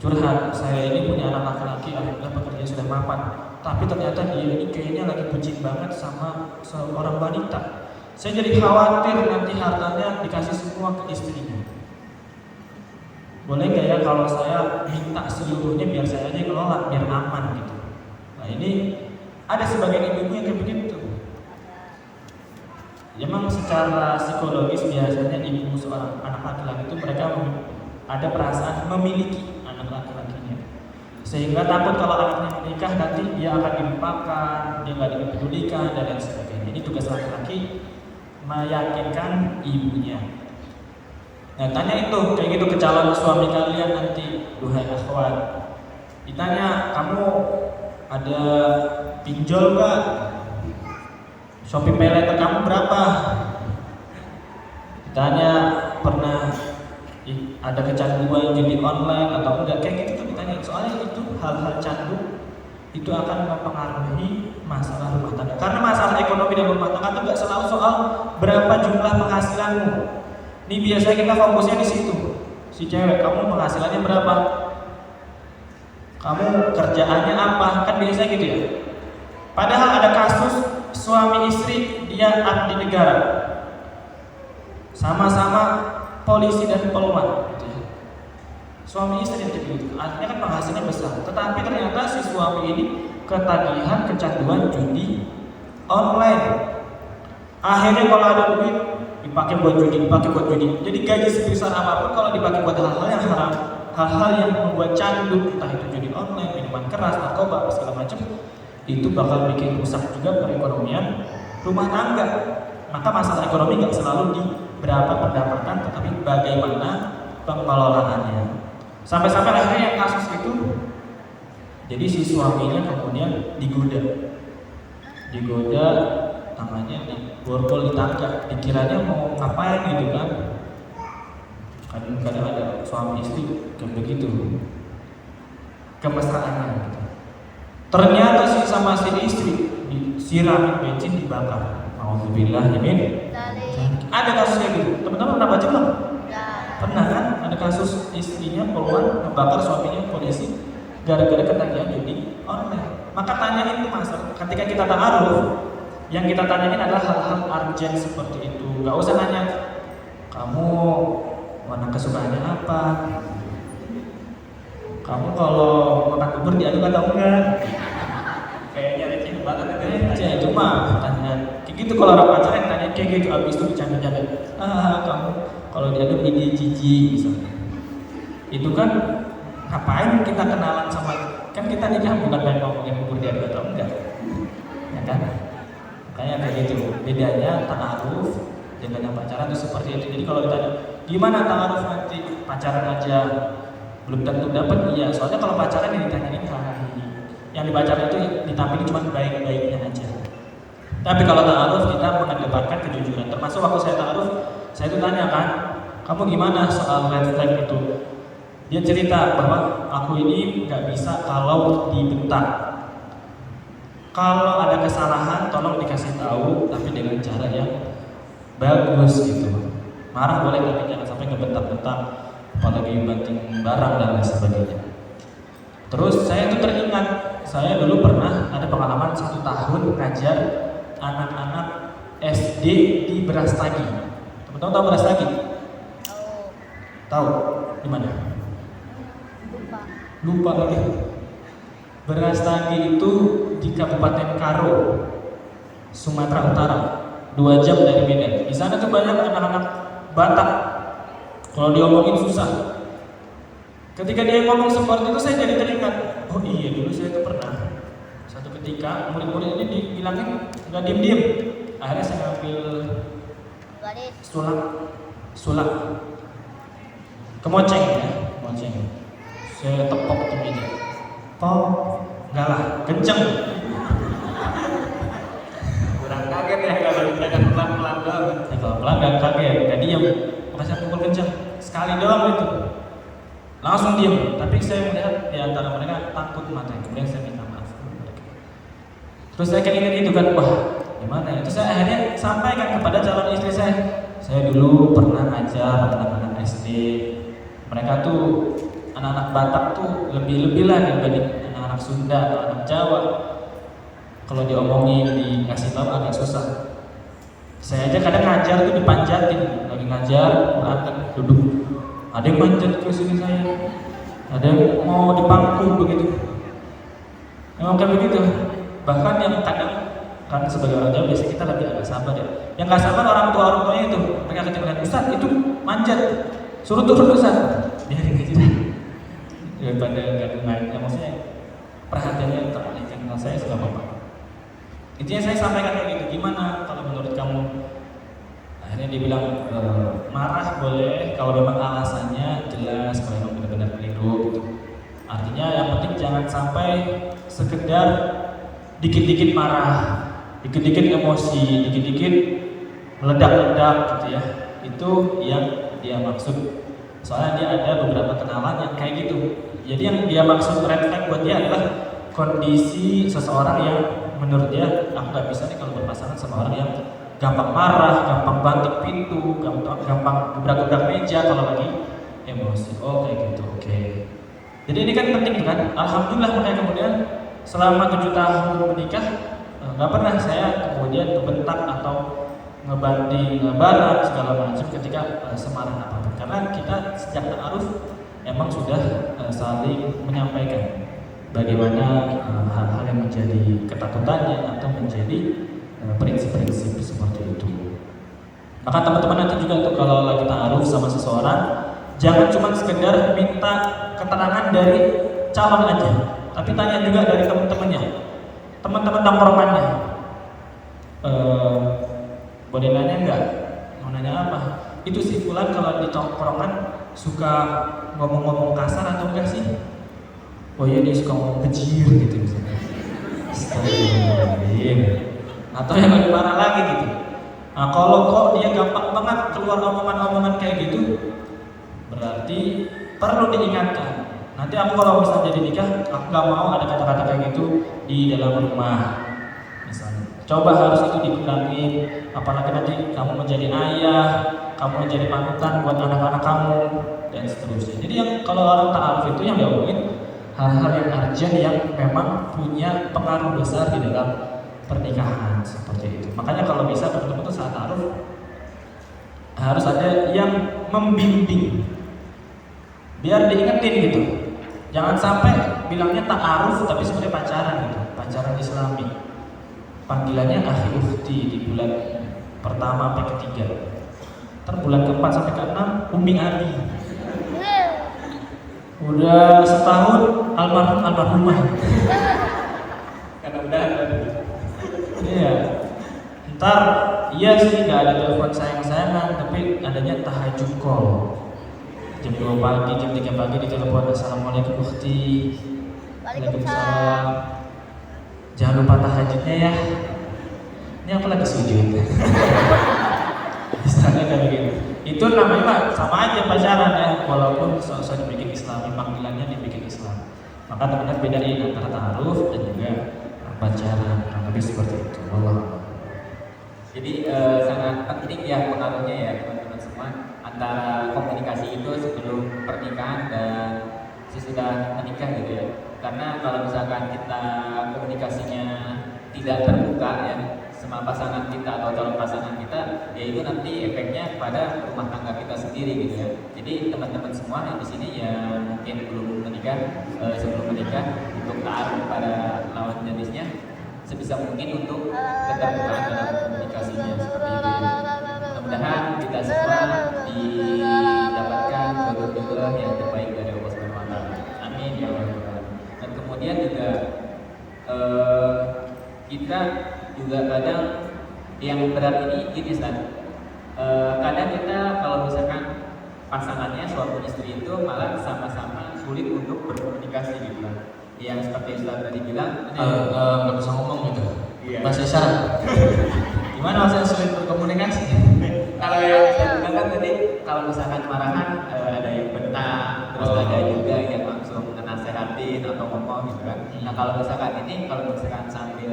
curhat, saya ini punya anak laki-laki, alhamdulillah pekerjaan sudah mapan, tapi ternyata dia ini kayaknya lagi bucin banget sama seorang wanita. Saya jadi khawatir nanti hartanya dikasih semua ke istrinya. Boleh nggak ya kalau saya minta seluruhnya biar saya aja kelola, biar aman gitu. Nah ini ada sebagian ibu-ibu yang kayak begitu. Memang secara psikologis biasanya ibu seorang anak laki-laki itu mereka ada perasaan memiliki anak laki-lakinya, sehingga takut kalau anaknya menikah nanti dia akan dilupakan, dia nggak dipedulikan dan lain sebagainya. Ini tugas laki-laki meyakinkan ibunya. Nah tanya itu kayak gitu ke calon suami kalian nanti, duhai akhwat, ditanya kamu ada pinjol nggak? Shopee Pay Later kamu berapa? Ditanya pernah ada kecanduan judi online atau enggak, kayak gitu tuh ditanya. Soalnya itu hal-hal candu itu akan mempengaruhi masalah rumah tangga. Karena masalah ekonomi dalam rumah tangga itu nggak selalu soal berapa jumlah penghasilanmu. Ini biasanya kita fokusnya di situ. Si cewek, kamu penghasilannya berapa? Kamu kerjaannya apa? Kan biasanya gitu ya. Padahal ada kasus suami istri dia abdi negara, sama-sama polisi dan poluan gitu ya. Suami istri yang begitu, artinya kan penghasilannya besar, tetapi ternyata si suami ini ketagihan kecanduan judi online. Akhirnya kalau ada duit dipakai buat judi, Jadi gaji sebesar apapun kalau dipakai buat hal-hal yang haram, hal-hal yang membuat candu, entah itu judi online, minuman keras, narkoba, segala macam, itu bakal bikin rusak juga perekonomian rumah tangga. Maka masalah ekonomi nggak selalu di berapa pendapatan, tetapi bagaimana pengelolaannya. Sampai-sampai akhirnya yang kasus itu, jadi si suaminya kemudian digoda, tangannya diborgol, ditangkap, dikiranya mau ngapain gitu kan. Kadang-kadang ada suami istri kayak begitu, kemesraannya gitu. Ternyata sama si istri disiramin bensin, dibakar. Alhamdulillah, yamin. Ada kasusnya gitu. Teman-teman pernah baca belum? Pernah kan? Ada kasus istrinya poluan membakar suaminya polisi gara-gara ketagihan judi online. Maka tanyain itu masalah. Ketika kita ta'aruf, yang kita tanyain adalah hal-hal urgent seperti itu. Gak usah nanya, kamu warna kesukaannya apa? Kamu kalau makan bubur diaduk atau enggak? Kayaknya receh. banget itu. Itu mah pertanyaan kayak gitu. Kalau orang pacaran tanya kayak gitu, abis itu bercanda-canda, kamu kalau diadu ini cici misalnya, itu kan ngapain kita kenalan sama, kan kita nikah bukan pengen ngomongin umur dia atau enggak, ya kan? Makanya kayak gitu. Bedanya ta'aruf dengan yang pacaran itu seperti itu. Jadi kalau ditanya gimana ta'aruf nanti pacaran aja belum tentu dapat, iya. Soalnya kalau pacaran yang ditanyain yang dipacaran itu ditampilin cuma baik-baiknya aja. Tapi kalau ta'aruf kita mengedepankan kejujuran. Termasuk waktu saya ta'aruf, saya itu tanya kan, kamu gimana soal red flag itu? Dia cerita bahwa aku ini nggak bisa kalau dibentak. Kalau ada kesalahan, tolong dikasih tahu, tapi dengan cara yang bagus gitu. Marah boleh, tapi jangan sampai ngebentak-bentak, apalagi banting barang dan lain sebagainya. Terus saya itu teringat, saya dulu pernah ada pengalaman 1 tahun ngajar anak-anak SD di Brastagi. Teman-teman tahu Brastagi? Tahu? Di mana? Lupa lagi. Brastagi itu di Kabupaten Karo, Sumatera Utara, 2 jam dari Medan. Di sana tuh banyak anak-anak Batak. Kalau diomongin susah. Ketika dia ngomong seperti itu, saya jadi teringat. Oh iya, dulu saya itu pernah. Satu ketika murid-murid ini dibilangin nggak diem-diem. Akhirnya saya ambil sulap, kemoceng ya, kemoceng. Saya tepok di meja. Enggak lah, kenceng. Kurang kaget ya kalau dikatakan pelan-pelan doang. Kalau pelan gak kaget, gak diam. Maka saya pukul kenceng, sekali doang itu. Langsung diam. Tapi saya melihat di antara mereka takut mata. Kemudian saya minta maaf. Terus saya kayak ingat itu kan, wah gimana ya. Terus saya akhirnya sampaikan kepada calon istri saya. Saya dulu pernah ngajar anak-anak SD. Mereka tuh anak-anak Batak tuh lebih-lebih lah dibanding anak-anak Sunda atau anak Jawa. Kalau diomongin, dikasih tahu agak susah. Saya aja kadang ngajar tuh dipanjatin, lagi ngajar, Quran duduk. Ada yang manjat ke sini saya, ada yang mau dipangku begitu. Memang kayak begitu. Bahkan yang kadang kan sebagai orang Jawa biasanya kita lebih agak sabar ya. Yang nggak sabar orang tuanya itu, mereka ketika melihat Ustaz itu manjat, suruh turun Ustaz. Biarin aja daripada nggak naik. Maksudnya perhatiannya teralihkan ke saya sudah apa-apa. Intinya saya sampaikan kayak gitu. Gimana kalau menurut kamu? Akhirnya dia bilang marah boleh kalau memang alasannya jelas, kalau memang benar-benar keliru gitu. Artinya yang penting jangan sampai sekedar dikit-dikit marah, dikit-dikit emosi, dikit-dikit meledak-ledak gitu ya. Itu yang dia maksud. Soalnya dia ada beberapa kenalan yang kayak gitu. Jadi yang dia maksud red flag buat dia adalah kondisi seseorang yang menurut dia, aku gak bisa nih kalau berpasangan sama orang yang gampang marah, gampang banting pintu, gampang gebrak-gebrak meja kalau lagi emosi. Oh kayak gitu, oke. Jadi ini kan penting kan. Alhamdulillah makanya kemudian selama 7 tahun menikah gak pernah saya kemudian bentak atau ngebanding barang segala macam ketika semarah apapun. Karena kita sejak ta'aruf emang sudah saling menyampaikan bagaimana hal-hal yang menjadi ketakutannya atau menjadi prinsip-prinsip seperti itu. Maka teman-teman nanti juga tuh kalau lagi ta'aruf sama seseorang, jangan cuma sekedar minta keterangan dari calon aja, tapi tanya juga dari teman-temannya, teman-teman tongkrongannya. Boleh nanya enggak? Mau nanya apa? Itu si fulan kalau di tongkrongan suka ngomong-ngomong kasar atau enggak sih? Oh iya dia suka ngomong kecil gitu misalnya. Astagfirullahaladzim. Atau yang lebih parah lagi gitu. Nah kalau kok dia gampang banget keluar omongan-omongan kayak gitu, berarti perlu diingatkan. Nanti aku kalau misalnya jadi nikah, aku gak mau ada kata-kata kayak gitu di dalam rumah. Misalnya, coba harus itu dikurangin. Apalagi nanti kamu menjadi ayah, kamu menjadi panutan buat anak-anak kamu dan seterusnya. Jadi yang kalau orang ta'aruf itu yang diomongin hal-hal yang urgent yang memang punya pengaruh besar di dalam pernikahan seperti itu. Makanya kalau bisa teman-teman tuh saat ta'aruf harus ada yang membimbing, biar diingetin gitu. Jangan sampai bilangnya ta'aruf tapi sebenarnya pacaran gitu, pacaran Islami. panggilannya akhi ukhti di bulan pertama sampai ketiga. Ntar bulan keempat sampai keenam Umi Abi. Udah setahun almarhumah. Karena udah ada. Iya. Ntar iya sih nggak ada telepon sayang-sayangan, tapi adanya tahajud call. Jam 2 pagi, jam 3 pagi ditelepon, assalamualaikum ukhti. Waalaikumsalam. Jangan lupa tahajudnya ya. Ini aku lagi sujud. Misalnya kayak gitu. Itu namanya Pak, sama aja pacaran ya, walaupun sok-sok dibikin Islami, panggilannya dibikin Islam. Maka teman-teman bedain antara ta'aruf dan juga pacaran, kurang lebih seperti itu. Allah. Jadi sangat penting ya pengaruhnya ya teman-teman semua antara komunikasi itu sebelum pernikahan dan sesudah menikah gitu ya. Karena kalau misalkan kita komunikasinya tidak terbuka ya sama pasangan kita atau calon pasangan kita, ya itu nanti efeknya pada rumah tangga kita sendiri gitu ya. Jadi teman-teman semua yang di sini yang mungkin belum menikah, sebelum menikah untuk taat pada lawan jenisnya, sebisa mungkin untuk keterbukaan dalam komunikasinya seperti itu. Mudah-mudahan kita semua didapatkan jodoh-jodoh yang terbaik dari Allah Subhanahu wa taala. Amin ya rabbal alamin. Dan kemudian juga kita juga kadang yang berat ini gini Ustaz. Kadang kita kalau misalkan pasangannya suami istri itu malah sama-sama sulit untuk berkomunikasi gitu kan. Yang seperti Ustaz tadi bilang, Nggak bisa ngomong gitu. Iya. Bahasa isyarat. Gimana maksudnya sulit berkomunikasi? kalau yang Ustaz bilang kan tadi kalau misalkan marahan ada yang bentak, terus ada juga yang langsung nasehatin atau ngomong gitu kan. Nah kalau misalkan ini, kalau misalkan sambil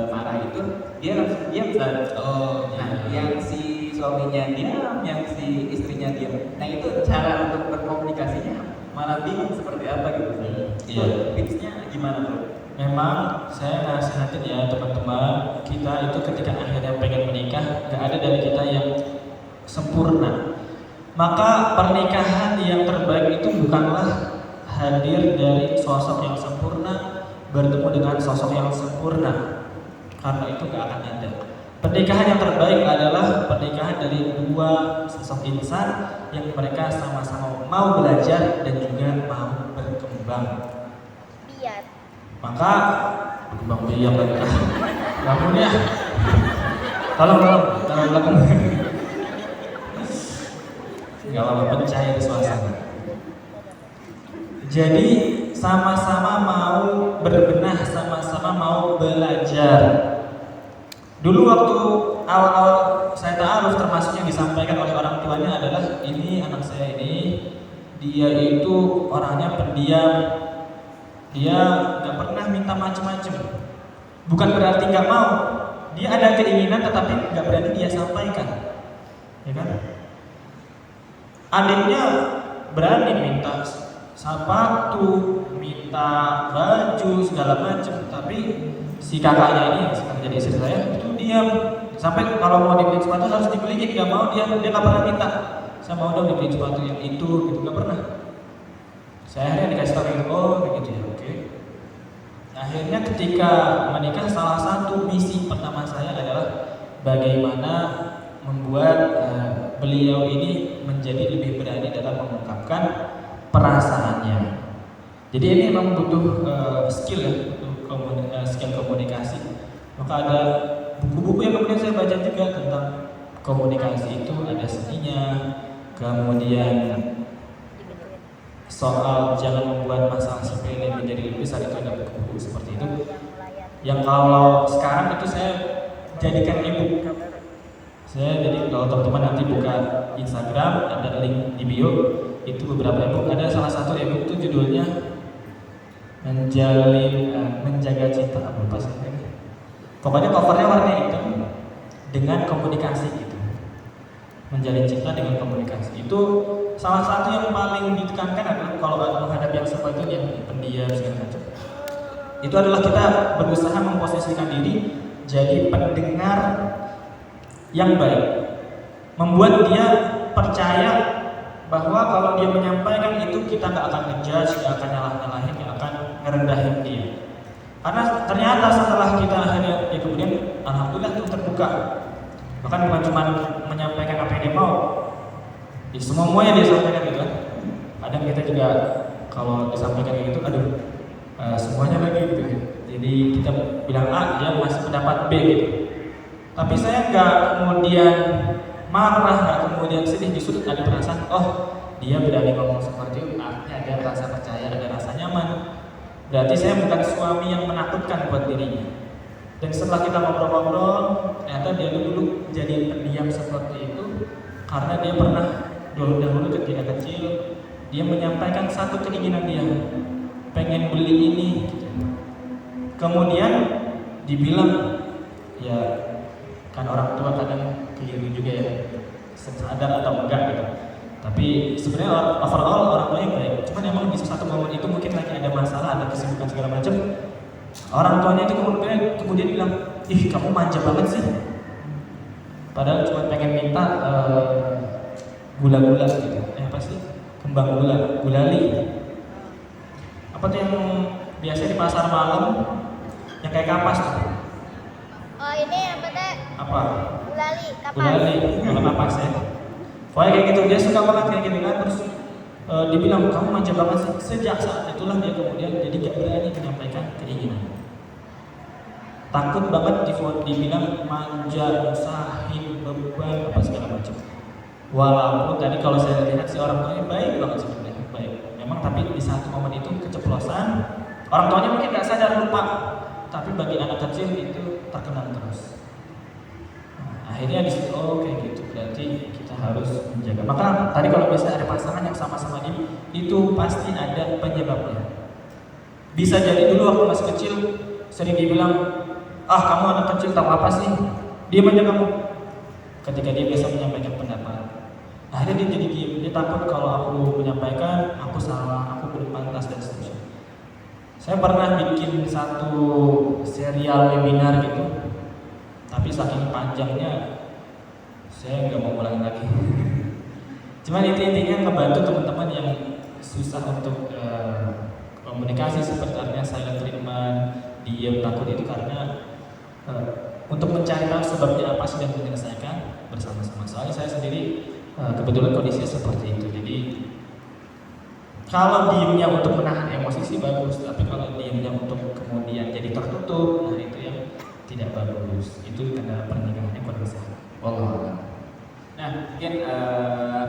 marah itu dia langsung diam Ustaz. Nah yang si suaminya diam, yang si istrinya diam. Nah itu cara untuk berkomunikasinya malah bingung seperti apa gitu. Iya. Tipsnya gimana tuh? Memang saya nasihatin ya teman-teman, kita itu ketika akhirnya pengen menikah, gak ada dari kita yang sempurna. Maka pernikahan yang terbaik itu bukanlah hadir dari sosok yang sempurna bertemu dengan sosok yang sempurna, karena itu gak akan ada. Pernikahan yang terbaik adalah pernikahan dari dua sosok insan yang mereka sama-sama mau belajar dan juga mau berkembang. Biar. Maka berkembang biak lagi. Bangun ya. Tolong belakang. Gak lama pencair suasana. Jadi sama-sama mau berbenah, sama-sama mau belajar. Dulu waktu awal-awal saya ta'aruf, termasuk yang disampaikan oleh orang tuanya adalah, ini anak saya ini, dia itu orangnya pendiam, dia nggak pernah minta macam-macam. Bukan berarti nggak mau, dia ada keinginan tetapi nggak berani dia sampaikan, ya kan? Adiknya berani minta sepatu, minta baju segala macam, tapi si kakaknya ini yang sekarang jadi istri saya itu diam. Sampai kalau mau dibeli sepatu harus dibeliin, nggak mau dia nggak pernah minta. Saya mau dong dibeli sepatu yang itu, gitu nggak pernah. Saya akhirnya dikasih tahu gitu, oh begitu ya, oke. Akhirnya ketika menikah, salah satu misi pertama saya adalah bagaimana membuat beliau ini menjadi lebih berani dalam mengungkapkan perasaannya. Jadi ini memang butuh skill ya, butuh skill komunikasi. Maka ada buku-buku yang kemudian saya baca juga tentang komunikasi itu, ada seninya, kemudian soal jangan membuat masalah sepele menjadi lebih besar, itu ada buku-buku seperti itu. Yang kalau sekarang itu saya jadikan ebook. Saya jadi kalau teman-teman nanti buka Instagram, ada link di bio, itu beberapa ebook. Ada salah satu ebook itu judulnya menjaga cinta, apa lupa saya. Pokoknya covernya warna hitam dengan komunikasi gitu. Menjalin cinta dengan komunikasi. Itu salah satu yang paling ditekankan adalah kalau menghadapi yang seperti itu, yang pendiam segala macam. Itu adalah kita berusaha memposisikan diri jadi pendengar yang baik, membuat dia percaya bahwa kalau dia menyampaikan itu kita nggak akan ngejudge, nggak akan nyalah-nyalahin, nggak akan ngerendahin dia. Karena ternyata setelah kita akhirnya ya kemudian alhamdulillah itu terbuka. Bahkan bukan cuma menyampaikan apa yang dia mau, ya semuanya dia sampaikan gitu kan. Kadang kita juga kalau disampaikan kayak gitu, aduh semuanya lagi gitu. Jadi kita bilang A, dia masih pendapat B gitu. Tapi saya nggak kemudian marah, nggak kemudian sedih, justru ada perasaan, oh dia berani ngomong seperti itu, artinya ada rasa percaya, ada rasa nyaman. Berarti saya bukan suami yang menakutkan buat dirinya. Dan setelah kita ngobrol-ngobrol, ternyata dia dulu jadi pendiam seperti itu karena dia pernah dahulu ketika kecil dia menyampaikan satu keinginan dia, pengen beli ini. Kemudian dibilang, ya kan orang tua kadang keliru juga ya, sadar atau enggak gitu. Tapi sebenarnya overall orang tuanya baik. Cuman emang di satu momen itu mungkin lagi ada masalah, ada kesibukan segala macam. Orang tuanya itu kemudian bilang, ih kamu manja banget sih. Padahal cuma pengen minta gula-gula gitu. Apa sih? Kembang gulali. Apa tuh yang biasa di pasar malam yang kayak kapas tuh? Oh ini apa teh? Apa? Gulali, kapas. Gulali, kalau kapas ya. Pokoknya kayak gitu, dia suka banget kayak gitu kan. Terus dibilang kamu manja banget sih. Sejak saat itulah dia kemudian jadi gak berani menyampaikan keinginan. Takut banget dibilang manja, usahin, beban, apa segala macam. Walaupun tadi kalau saya lihat si orang tuanya baik banget sebenarnya, baik. Memang tapi di satu momen itu keceplosan, orang tuanya mungkin gak sadar, lupa. Tapi bagi anak kecil itu terkenang terus. Nah, akhirnya di situ kayak gitu. Berarti kita harus menjaga. Maka tadi kalau misalnya ada pasangan yang sama-sama ini, itu pasti ada penyebabnya. Bisa jadi dulu waktu masih kecil sering dibilang, ah kamu anak kecil tahu apa sih? Diam aja kamu. Ketika dia biasa menyampaikan pendapat, akhirnya dia jadi diam. Dia takut kalau aku menyampaikan, aku salah, aku belum pantas dan seterusnya. Saya pernah bikin satu serial webinar gitu, tapi saking panjangnya saya nggak mau ulang lagi. Cuman itu intinya ngebantu teman-teman yang susah untuk komunikasi seperti artinya silent treatment, diam, takut itu karena untuk mencari tahu sebabnya apa sih dan menyelesaikan bersama-sama. Soalnya saya sendiri kebetulan kondisinya seperti itu. Jadi kalau diamnya untuk menahan emosi sih bagus, tapi kalau diamnya untuk kemudian jadi tertutup, nah itu yang tidak bagus. Itu tanda pernikahannya kurang sehat. Wallah. Nah, mungkin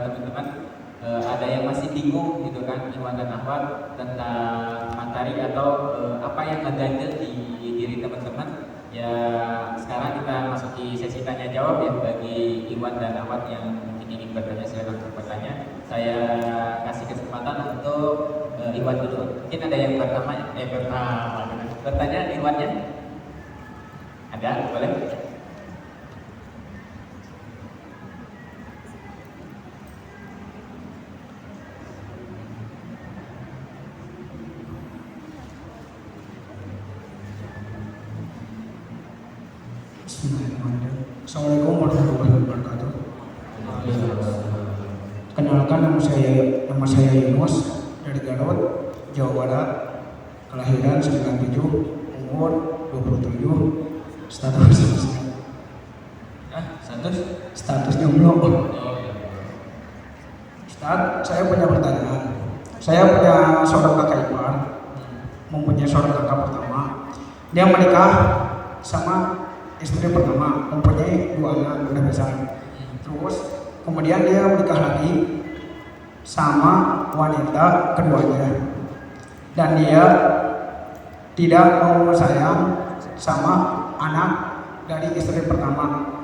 teman-teman ada yang masih bingung gitu kan, Iwan dan Ahwat, tentang materi atau apa yang ngeganjel di diri teman-teman. Ya sekarang kita masuk di sesi tanya jawab ya bagi Iwan dan Ahwat yang mungkin ingin bertanya, silakan bertanya. Saya kasih kesempatan untuk Iwan dulu. Mungkin ada yang bertanya Iwannya? Ada, boleh? Bismillahirrahmanirrahim. Assalamualaikum warahmatullahi wabarakatuh. Kenalkan nama saya Yunus dari Garut, Jawa Barat. Kelahiran 97, umur 27, status jomblo. Ustaz, saya punya pertanyaan. Saya punya seorang kakak ipar, mempunyai seorang kakak pertama. Dia menikah sama istri pertama, mempunyai 2 anak udah besar. Terus kemudian dia menikah lagi sama wanita keduanya, dan dia tidak mau sayang sama anak dari istri pertama.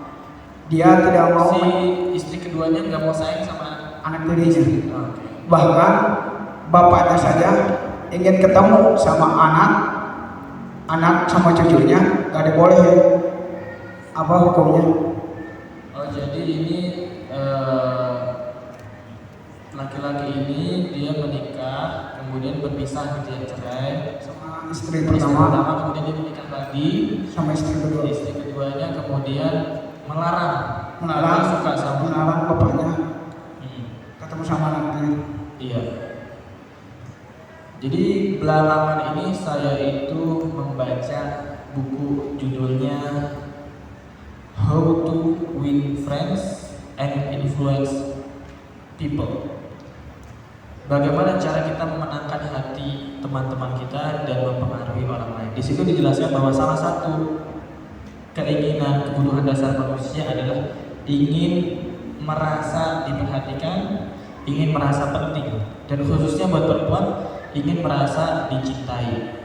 Dia tidak mau Si istri keduanya nggak mau sayang sama anak dirinya. Bahkan bapaknya saja ingin ketemu sama anak sama cucunya, gak dibolehin. Apa hukumnya? Oh jadi ini laki-laki ini dia menikah kemudian berpisah gitu ya, cerai Sama istri istri pertama, pertama kemudian dia menikah lagi, sama istri kedua. istri keduanya kemudian melarang suka sama melarang bapaknya ketemu sama anaknya. iya. Jadi belakangan ini saya itu membaca buku judulnya How to Win Friends and Influence People. Bagaimana cara kita memenangkan hati teman-teman kita dan mempengaruhi orang lain. Di situ dijelaskan bahwa salah satu keinginan kebutuhan dasar manusia adalah ingin merasa diperhatikan, ingin merasa penting, dan khususnya buat perempuan ingin merasa dicintai.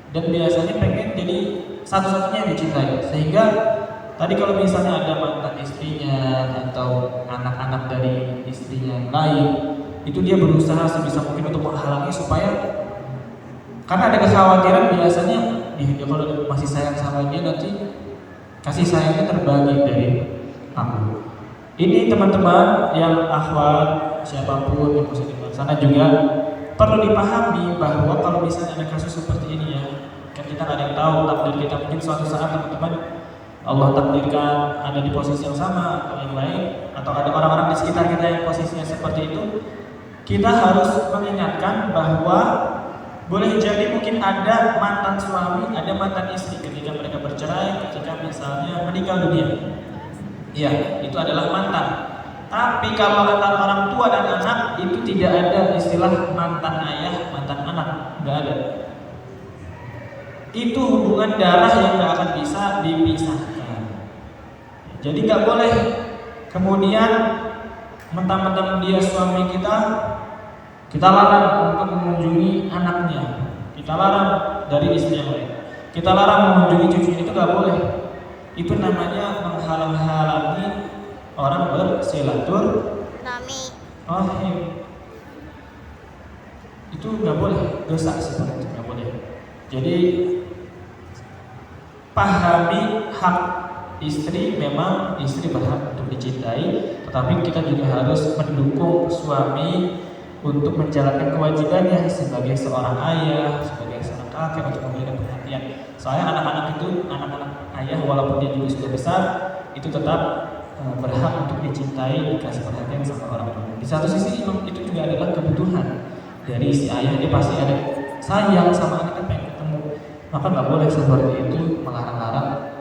Dan biasanya pengen jadi satu-satunya yang dicintai. Sehingga tadi kalau misalnya ada mantan istrinya atau anak-anak dari istrinya yang lain, itu dia berusaha sebisa mungkin untuk menghalangi supaya, karena ada kekhawatiran biasanya dia kalau masih sayang sama dia nanti kasih sayangnya terbagi dari aku. Ini teman-teman yang akhwat siapapun yang positif di sana juga perlu dipahami bahwa kalau misalnya ada kasus seperti ini ya, kan kita nggak ada yang tahu takdir kita, mungkin suatu saat teman-teman Allah takdirkan ada di posisi yang sama atau yang lain, atau ada orang-orang di sekitar kita yang posisinya seperti itu. Kita harus mengingatkan bahwa boleh jadi mungkin ada mantan suami, ada mantan istri ketika mereka bercerai, ketika misalnya meninggal dunia. Iya, itu adalah mantan. Tapi kalau antara orang tua dan anak itu tidak ada istilah mantan ayah, mantan anak, nggak ada. Itu hubungan darah yang nggak akan bisa dipisahkan. Jadi nggak boleh kemudian mentang-mentang dia suami kita larang untuk mengunjungi anaknya, kita larang dari istri yang lain, kita larang mengunjungi cucunya, itu nggak boleh. Itu namanya menghalang-halangi orang bersilaturahmi. Itu nggak boleh, dosa seperti itu nggak boleh. Jadi pahami hak istri, memang istri berhak untuk dicintai, tetapi kita juga harus mendukung suami untuk menjalankan kewajibannya sebagai seorang ayah, sebagai seorang kakek untuk memberikan perhatian. Soalnya anak-anak ayah walaupun dia juga sudah besar, itu tetap berhak untuk dicintai, dikasih perhatian sama orang tua. Di satu sisi itu juga adalah kebutuhan dari si ayah, dia pasti ada sayang sama anaknya, pengen ketemu. Maka nggak boleh seperti itu melarang-larang.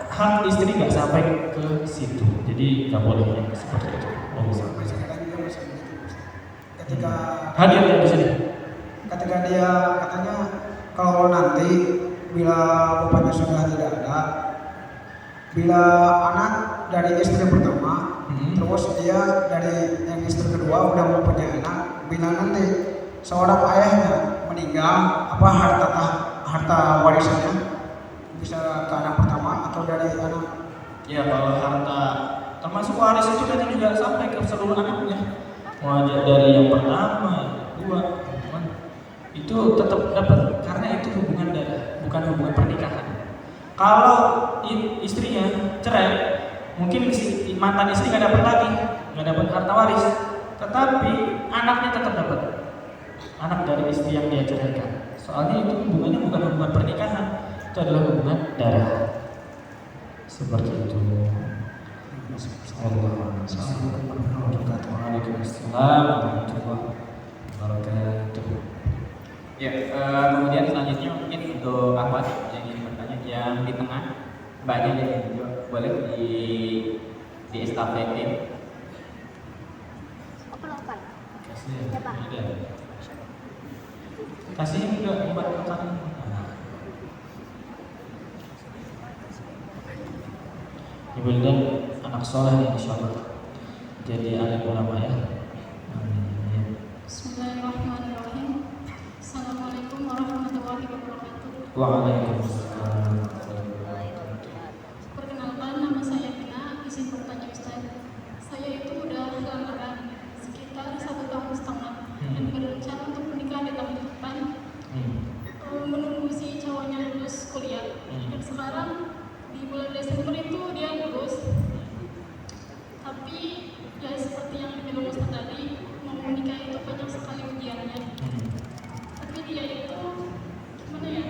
Hak istri nggak sampai ke situ, jadi nggak boleh seperti itu. Ketika hadir ya di sini. Ketika dia katanya kalau nanti bila bapaknya sudah tidak ada, bila anak dari istri pertama, terus dia dari yang istri kedua udah mempunyai anak, bila nanti seorang ayahnya meninggal, apa harta warisannya bisa ke anak pertama atau dari anak? Ya, kalau harta termasuk waris itu nanti juga sampai ke seluruh anaknya. Wajah dari yang pertama, kedua, itu tetap dapat karena itu hubungan darah, bukan hubungan pernikahan. Kalau istrinya cerai, mungkin mantan istri nggak dapat lagi, nggak dapat harta waris, tetapi anaknya tetap dapat, anak dari istri yang dia ceraikan. Soalnya itu hubungannya bukan hubungan pernikahan, itu adalah hubungan darah. Seperti itu. Assalamualaikum warahmatullahi wabarakatuh. Ya, kemudian selanjutnya mungkin untuk akhwat yang ingin bertanya yang di tengah, mbaknya yang juga boleh di estafetin. Kasih juga buat rekan. Ibu dan anak soleh insyaallah jadi alim ulama ya. Amin. Bismillahirrahmanirrahim. Assalamualaikum warahmatullahi wabarakatuh. Waalaikumsalam. Perkenalkan, nama saya Gina. Izin bertanya Ustaz. Saya itu udah lamaran sekitar 1 tahun setengah dan berencana untuk menikah di tahun depan. Menunggu si cowoknya lulus kuliah. Dan sekarang di bulan Desember itu dia lulus. Tapi ya seperti yang dibilang Ustaz tadi, mau menikah itu banyak sekali ujiannya. Tapi dia itu gimana ya?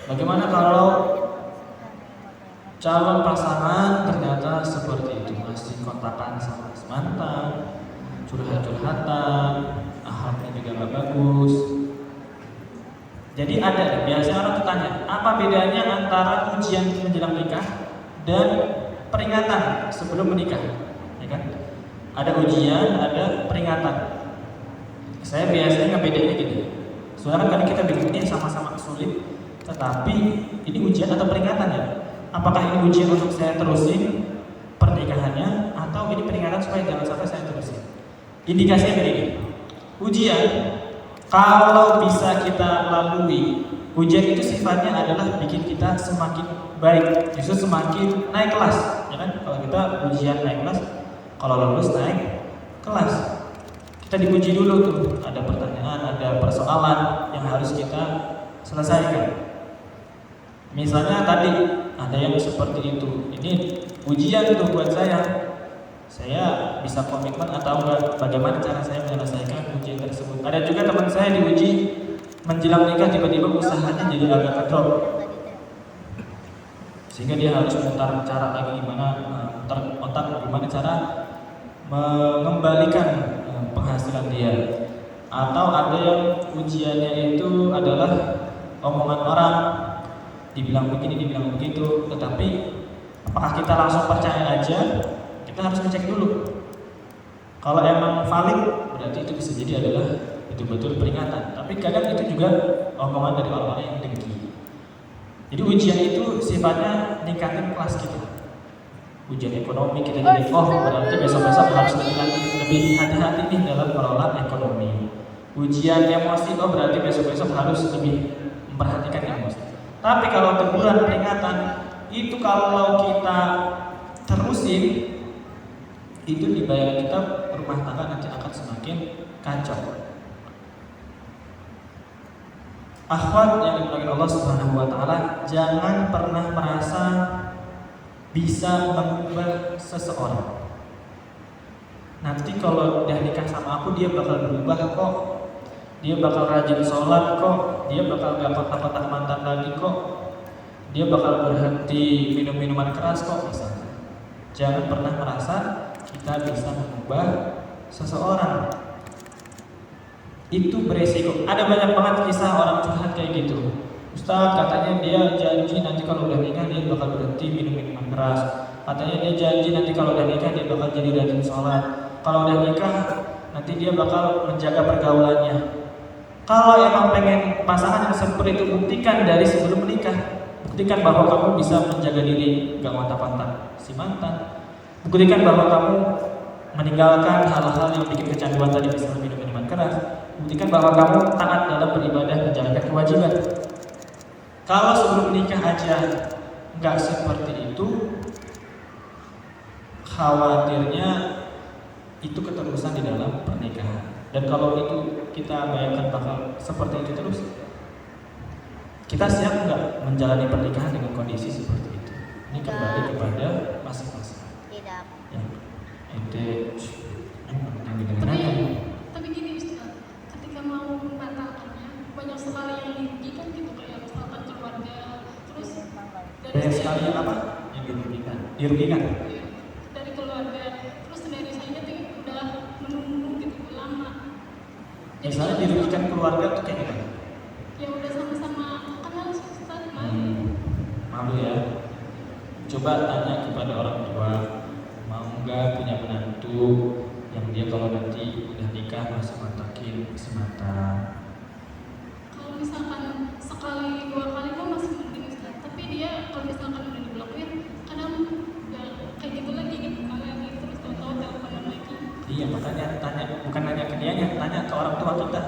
Bagaimana kalau calon pasangan ternyata seperti itu, masih kontakan sama mantan, curhat-curhatan, akhlaknya juga nggak bagus. Jadi ada, biasanya orang tuh tanya, apa bedanya antara ujian menjelang nikah dan peringatan sebelum menikah? Ya kan? Ada ujian, ada peringatan. Saya biasanya ngebedainnya gini. Sekarang kan kita bingung ini sama-sama sulit, tetapi ini ujian atau peringatan ya? Apakah ini ujian untuk saya terusin pernikahannya, atau ini peringatan supaya jangan sampai saya terusin? Indikasinya begini. Ujian, kalau bisa kita lalui, ujian itu sifatnya adalah bikin kita semakin baik, justru semakin naik kelas, ya kan? Kalau kita ujian naik kelas, kalau lulus naik kelas. Kita diuji dulu tuh, ada pertanyaan, ada persoalan yang harus kita selesaikan. Misalnya tadi ada yang seperti itu, ini ujian tuh buat saya bisa komitmen atau enggak, bagaimana cara saya menyelesaikan ujian tersebut. Ada juga teman saya diuji menjelang nikah, tiba-tiba usahanya jadi agak kedrop, sehingga dia harus mutar cara lagi gimana, otak gimana cara mengembalikan penghasilan dia. Atau ada yang ujiannya itu adalah omongan orang, dibilang begini, dibilang begitu, tetapi apakah kita langsung percaya aja? Kita harus ngecek dulu. Kalau emang valid, berarti itu bisa jadi adalah betul-betul peringatan. Tapi kadang itu juga omongan dari orang-orang yang dengki. Jadi ujian itu sifatnya ningkatin kelas kita. Ujian ekonomi kita jadi, berarti besok-besok harus lebih hati-hati nih dalam mengelola ekonomi. Ujian emosi, berarti besok-besok harus lebih memperhatikan emosi. Tapi kalau teguran, peringatan, itu kalau kita terusin, itu di bayangan kita rumah tangga nanti akan semakin kacau. Akhwat yang dimuliakan Allah Subhanahu wa taala, jangan pernah merasa bisa mengubah seseorang. Nanti kalau udah nikah sama aku, dia bakal berubah kok. Dia bakal rajin sholat kok. Dia bakal gak kontak-kontak mantan lagi kok. Dia bakal berhenti minum minuman keras kok, misalnya. Jangan pernah merasa kita bisa mengubah seseorang. Itu beresiko. Ada banyak banget kisah orang curhat kayak gitu. Ustaz katanya dia janji nanti kalau udah nikah dia bakal berhenti minum minuman keras. Katanya dia janji nanti kalau udah nikah dia bakal jadi rajin sholat. Kalau udah nikah nanti dia bakal menjaga pergaulannya. Kalau emang pengen pasangan yang seperti itu, buktikan dari sebelum menikah. Buktikan bahwa kamu bisa menjaga diri, gak kontak-kontak si mantan. Buktikan bahwa kamu meninggalkan hal-hal yang bikin kecanduan tadi, misalnya minum minuman keras. Buktikan bahwa kamu taat dalam beribadah, menjalankan kewajiban. Kalau sebelum menikah aja nggak seperti itu, khawatirnya itu keterusan di dalam pernikahan. Dan kalau itu kita bayangkan bakal seperti itu terus, kita siap nggak menjalani pernikahan dengan kondisi seperti itu? Ini kembali kepada masing-masing. Tidak. Ya, ente yang didengarkan. Tapi gini Ustaz, ketika mau membatalkannya banyak sekali yang dirugikan gitu, kayak misalkan keluarga, terus dari Banyak sekali yang apa? Yang dirugikan. Dirugikan. dari keluarga, terus dari saya tuh udah menunggu gitu lama. Jadi Misalnya dirugikan keluarga tuh kayak gimana? ya udah sama-sama kenal Ustaz, Malu ya. Coba tanya kepada orang tua, mau nggak punya menantu yang dia kalau nanti udah nikah masih kontakin si mantan. kalau misalkan sekali dua kali mah masih mending Ustaz, tapi dia kalau misalkan udah diblokir kadang nggak kayak gitu lagi gitu, lagi terus tahu-tahu teleponan lagi. Iya, makanya tanya, bukan nanya ke dianya, tanya ke orang tua kita.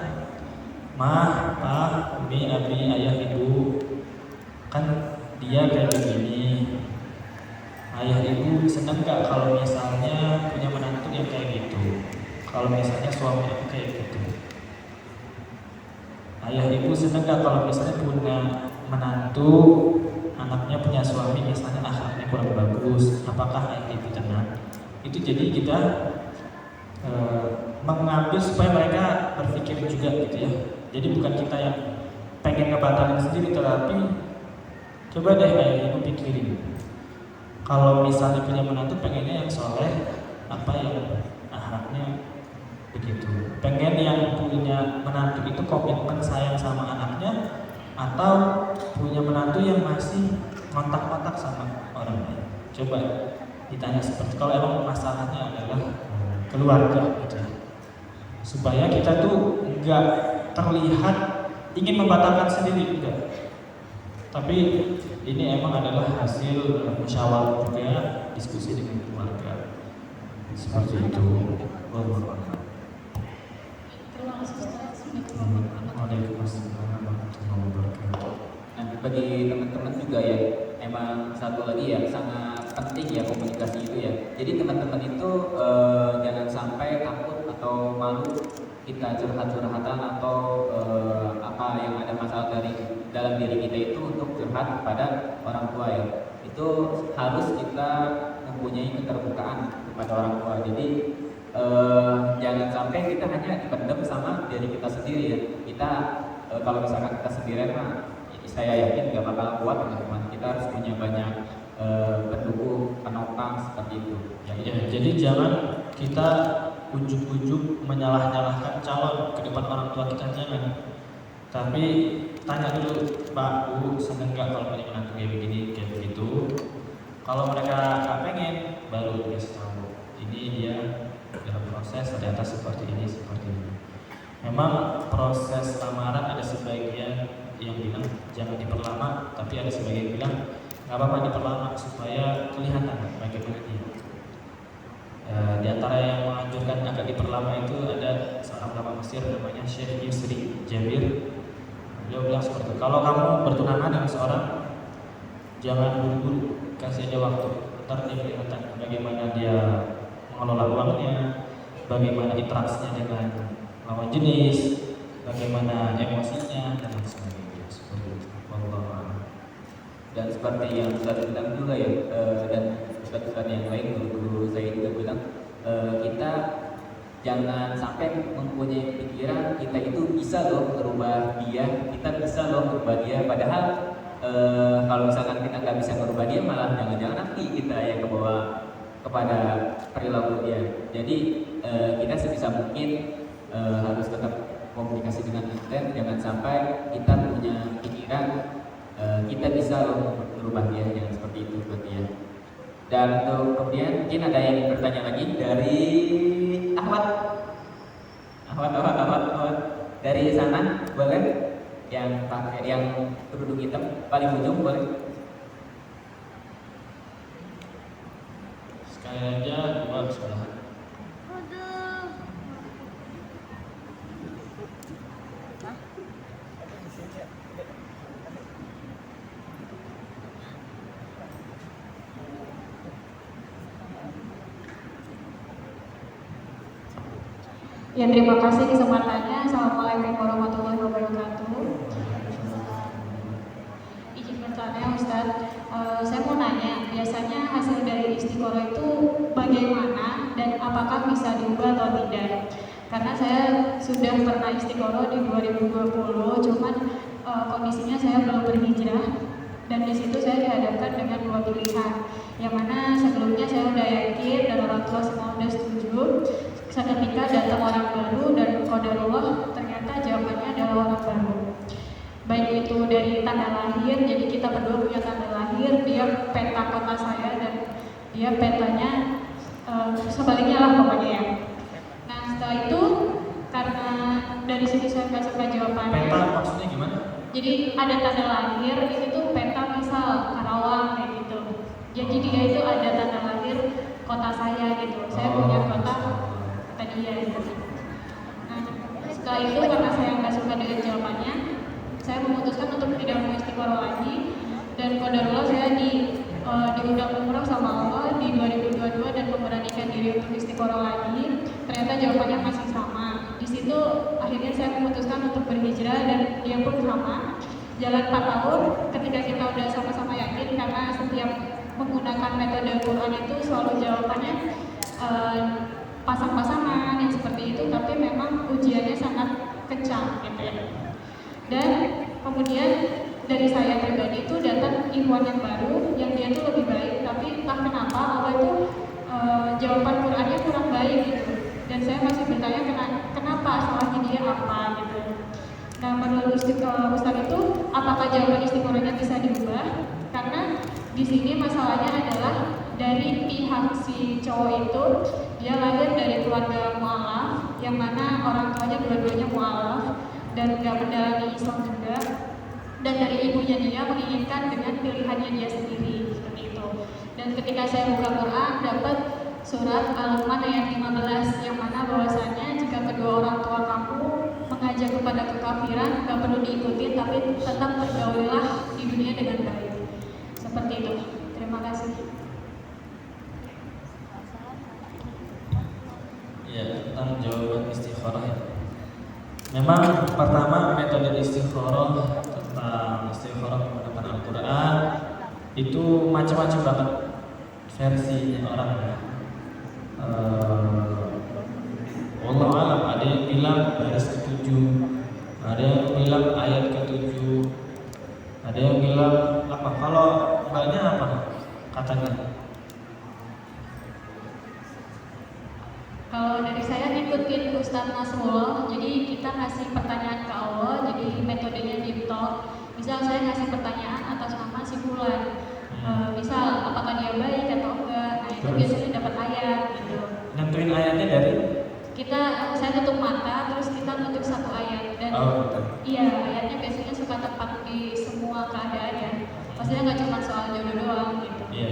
Mah, Pak, Umi, Abi, Ayah, Ibu, kan dia kayak begini. Ayah Ibu senang gak kalau misalnya punya menantu yang kayak gitu? Kalau misalnya suami aku kayak gitu. Ayah Ibu senang gak kalau misalnya punya menantu, anaknya punya suami misalnya akhlaknya kurang bagus? Apakah Ayah Ibu tenang? Itu jadi kita mengambil supaya mereka berpikir juga gitu ya. Jadi bukan kita yang pengen ngebatalin sendiri, tetapi Coba deh ibu pikirin, kalau misalnya punya menantu pengennya yang soleh apa yang akhlaknya begitu, pengen yang punya menantu itu komitmen sayang sama anaknya, atau punya menantu yang masih kontak-kontak sama orang lain. Coba ditanya seperti, kalau emang masalahnya adalah keluarga gitu ya. Supaya kita tuh nggak terlihat ingin membatalkan sendiri, enggak. Tapi ini emang adalah hasil musyawarah juga, diskusi dengan keluarga. Seperti itu. Terima kasih Ustaz. Waalaikumsalam warahmatullahi wabarakatuh. Nah, bagi teman-teman juga ya, emang satu lagi ya sangat penting ya komunikasi itu ya. Jadi teman-teman itu jangan sampai takut atau malu kita curhat-curhatan atau apa yang ada masalah dari dalam diri kita itu untuk curhat kepada orang tua ya. Itu harus kita mempunyai keterbukaan kepada orang tua. Jadi jangan sampai kita hanya dipendam sama diri kita sendiri ya. Kita kalau misalkan kita sendirian mah saya yakin gak bakal kuat teman-teman. Kita harus punya banyak pendukung, penopang seperti itu. Ya, jadi jangan kita ujuk-ujuk menyalah-nyalahkan calon ke depan orang tua kita, jangan. Tapi tanya dulu, Pak, Bu, seneng gak kalau punya menantu kayak begini, kayak begitu. Kalau mereka gak pengen, baru dikasih tahu. Ini dia dalam proses ternyata seperti ini, seperti ini. Memang proses lamaran ada sebagian yang bilang jangan diperlama, tapi ada sebagian bilang nggak apa-apa diperlama supaya kelihatan bagaimana dia. Di antara yang menganjurkan agak diperlama itu ada seorang ulama Mesir namanya Syekh Yusri Jabir. Beliau bilang seperti itu, kalau kamu bertunangan dengan seorang, jangan buru-buru, kasih aja waktu. Ntar dia kelihatan bagaimana dia mengelola uangnya, bagaimana interaksinya dengan lawan jenis, bagaimana emosinya dan lain sebagainya. Seperti itu. Dan seperti yang Ustaz bilang juga ya, dan Ustaz-Ustaz yang lain, guru-guru saya juga bilang, kita jangan sampai mempunyai pikiran kita itu bisa loh merubah dia, kita bisa loh merubah dia. Padahal kalau misalkan kita nggak bisa merubah dia, malah jangan-jangan nanti kita yang kebawa kepada perilaku dia. Jadi kita sebisa mungkin harus tetap komunikasi dengan intens, jangan sampai kita punya pikiran kita bisa merubah dia, jangan seperti itu berarti ya. Dan untuk kemudian mungkin ada yang bertanya lagi dari Ahmad dari sana boleh, yang pakai yang kerudung hitam paling ujung boleh. Sekali aja dua sebelahan. Ya, terima kasih kesempatannya. Assalamualaikum warahmatullahi wabarakatuh. Izin bertanya Ustaz, saya mau nanya, biasanya hasil dari istiqoroh itu bagaimana dan apakah bisa diubah atau tidak? Karena saya sudah pernah istiqoroh di 2020, cuman kondisinya saya belum berhijrah, dan di situ saya dihadapkan dengan dua pilihan, yang mana sebelumnya saya udah yakin dan orang tua semua udah setuju. Seketika datang orang baru dan qadarullah ternyata jawabannya adalah orang baru. Baik itu dari tanda lahir, jadi kita berdua punya tanda lahir, dia peta kota saya dan dia petanya sebaliknya lah pokoknya ya. Nah setelah itu karena dari sini saya nggak suka jawabannya. Peta maksudnya gimana? Jadi ada tanda lahir, di situ peta misal Karawang kayak gitu. Jadi dia itu ada tanda lahir kota saya gitu. Saya punya kota dia gitu. Nah, setelah itu karena saya nggak suka dengan jawabannya, saya memutuskan untuk tidak mau istiqoroh lagi, dan qadarullah saya diundang umroh sama Allah di 2022 dan memberanikan diri untuk istiqoroh lagi. Ternyata jawabannya masih sama. Di situ akhirnya saya memutuskan untuk berhijrah dan dia pun sama. Jalan 4 tahun, ketika kita udah sama-sama yakin, karena setiap menggunakan metode Quran itu selalu jawabannya pasang-pasangan yang seperti itu, tapi memang ujiannya sangat kencang gitu ya. Dan kemudian dari saya pribadi itu datang ikhwan yang baru yang dia tuh lebih baik, tapi entah kenapa Allah itu jawaban Qurannya kurang baik gitu. Dan saya masih bertanya kenapa salahnya dia apa gitu. Nah, menurut Ustaz itu apakah jawaban istiqorohnya bisa diubah? Karena di sini masalahnya adalah dari pihak si cowok itu dia lahir dari keluarga mu'alaf, yang mana orang tuanya dua-duanya mu'alaf dan nggak mendalami Islam juga. Dan dari ibunya dia menginginkan dengan pilihannya dia sendiri seperti itu. Dan ketika saya buka Quran dapat surat Al-Luqman ayat 15 yang mana bahwasanya jika kedua orang tua kamu mengajak kepada kekafiran nggak perlu diikuti, tapi tetap bergaulilah di dunia dengan baik. Seperti itu. Terima kasih. Ya, tentang jawaban istikharah ya. Memang pertama metode istikharah tentang istikharah menggunakan Al-Quran itu macam-macam banget versinya orang ya. Wallahu alam, ada yang bilang baris ke-7, ada yang bilang ayat ke-7, ada yang bilang apa? Kalau mbaknya apa katanya? Kalau dari saya ngikutin Ustadz Nasrullah, jadi kita ngasih pertanyaan ke Allah, jadi metodenya deep talk. Misal saya ngasih pertanyaan atas nama si Fulan, misal apakah dia baik atau enggak, nah itu biasanya dapat ayat gitu. Nentuin ayatnya dari? Saya tutup mata, terus kita nutup satu ayat dan iya ayatnya biasanya suka tepat di semua keadaan ya. Maksudnya nggak cuma soal jodoh doang gitu. Iya.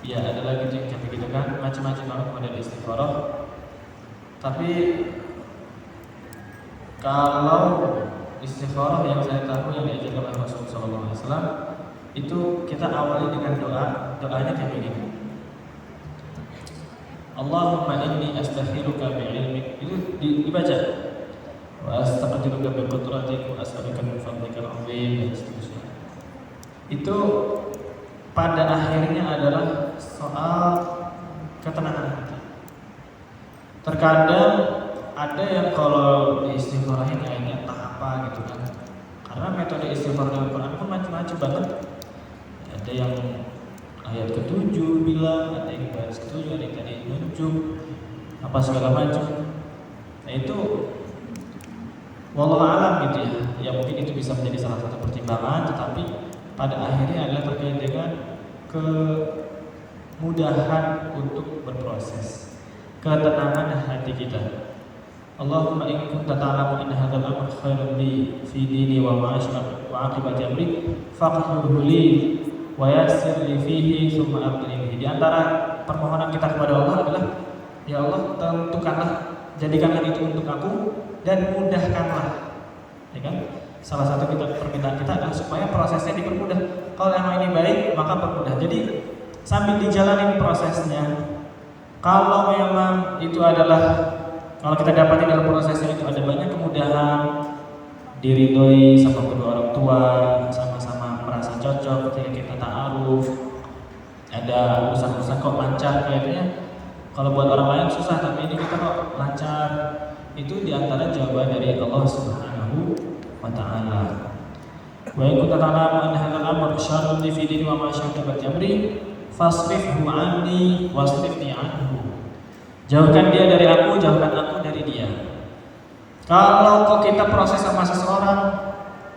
Iya, ada lagi yang kayak begitu kan, macam-macam banget model istikharah. Tapi kalau istikharah yang saya tahu yang diajarkan oleh Rasulullah SAW itu kita awali dengan doanya kayak begini. Allahumma inni astakhiruka bi'ilmik, itu dibaca. Wa astaqdiruka bi qudratik wa as'aluka min fadlikal 'azim dan seterusnya. Itu pada akhirnya adalah soal ketenangan hati. Terkadang ada yang kalau diistighfarahin kayaknya entah apa gitu kan. Karena metode istighfar dalam Quran pun macam-macam banget. Ada yang ayat ke-7 bilang, ada yang baris ke-7, ada yang tadi nunjuk apa segala macam. Nah itu wallahu alam gitu ya. Ya mungkin itu bisa menjadi salah satu pertimbangan, tetapi pada akhirnya adalah terkait dengan kemudahan untuk berproses, ketenangan hati kita. Allahumma in kunta ta'lamu inna hadzal amra khairun li fi dini wa ma'ashi wa aqibati amri faqhurhu li wa yassir li fihi thumma aqlimhi. Di antara permohonan kita kepada Allah adalah, ya Allah, tentukanlah, jadikanlah itu untuk aku dan mudahkanlah. Ya kan? Salah satu permintaan kita adalah supaya prosesnya dipermudah. Kalau emang ini baik, maka permudah. Jadi sambil dijalanin prosesnya. Kalau memang itu adalah, kalau kita dapati dalam prosesnya itu ada banyak kemudahan, diridhoi sama kedua orang tua, sama-sama merasa cocok ketika kita ta'aruf, ada urusan-urusan kok lancar kayaknya. Kalau buat orang lain susah, tapi ini kita kok lancar. Itu diantara jawaban dari Allah Subhanahu wa ta'ala. Wa in kunta ta'lamu anna hadzal amra syarrun li fi dini wa ma syarrun amri fasrifhu anni wasrifni anhu. Jauhkan dia dari aku, jauhkan aku dari dia. Kalau kok kita proses sama seseorang,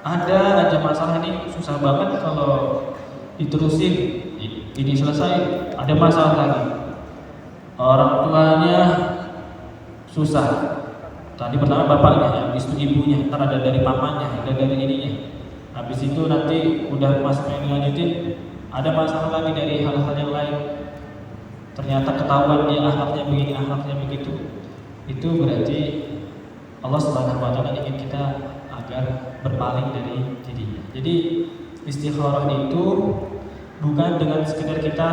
ada aja masalah ini susah banget kalau diterusin, ini selesai, ada masalah lagi. Orang tuanya susah. Tadi pertama bapaknya, habis itu ibunya, ntar ada dari mamanya, ada dari ininya. Habis itu nanti udah masuk yang dilanjutin, ada masalah lagi dari hal-hal yang lain. Ternyata ketahuan dia akhlaknya begini, akhlaknya begitu. Itu berarti Allah Subhanahu wa ta'ala ingin kita agar berpaling dari dirinya. Jadi istikharah itu bukan dengan sekedar kita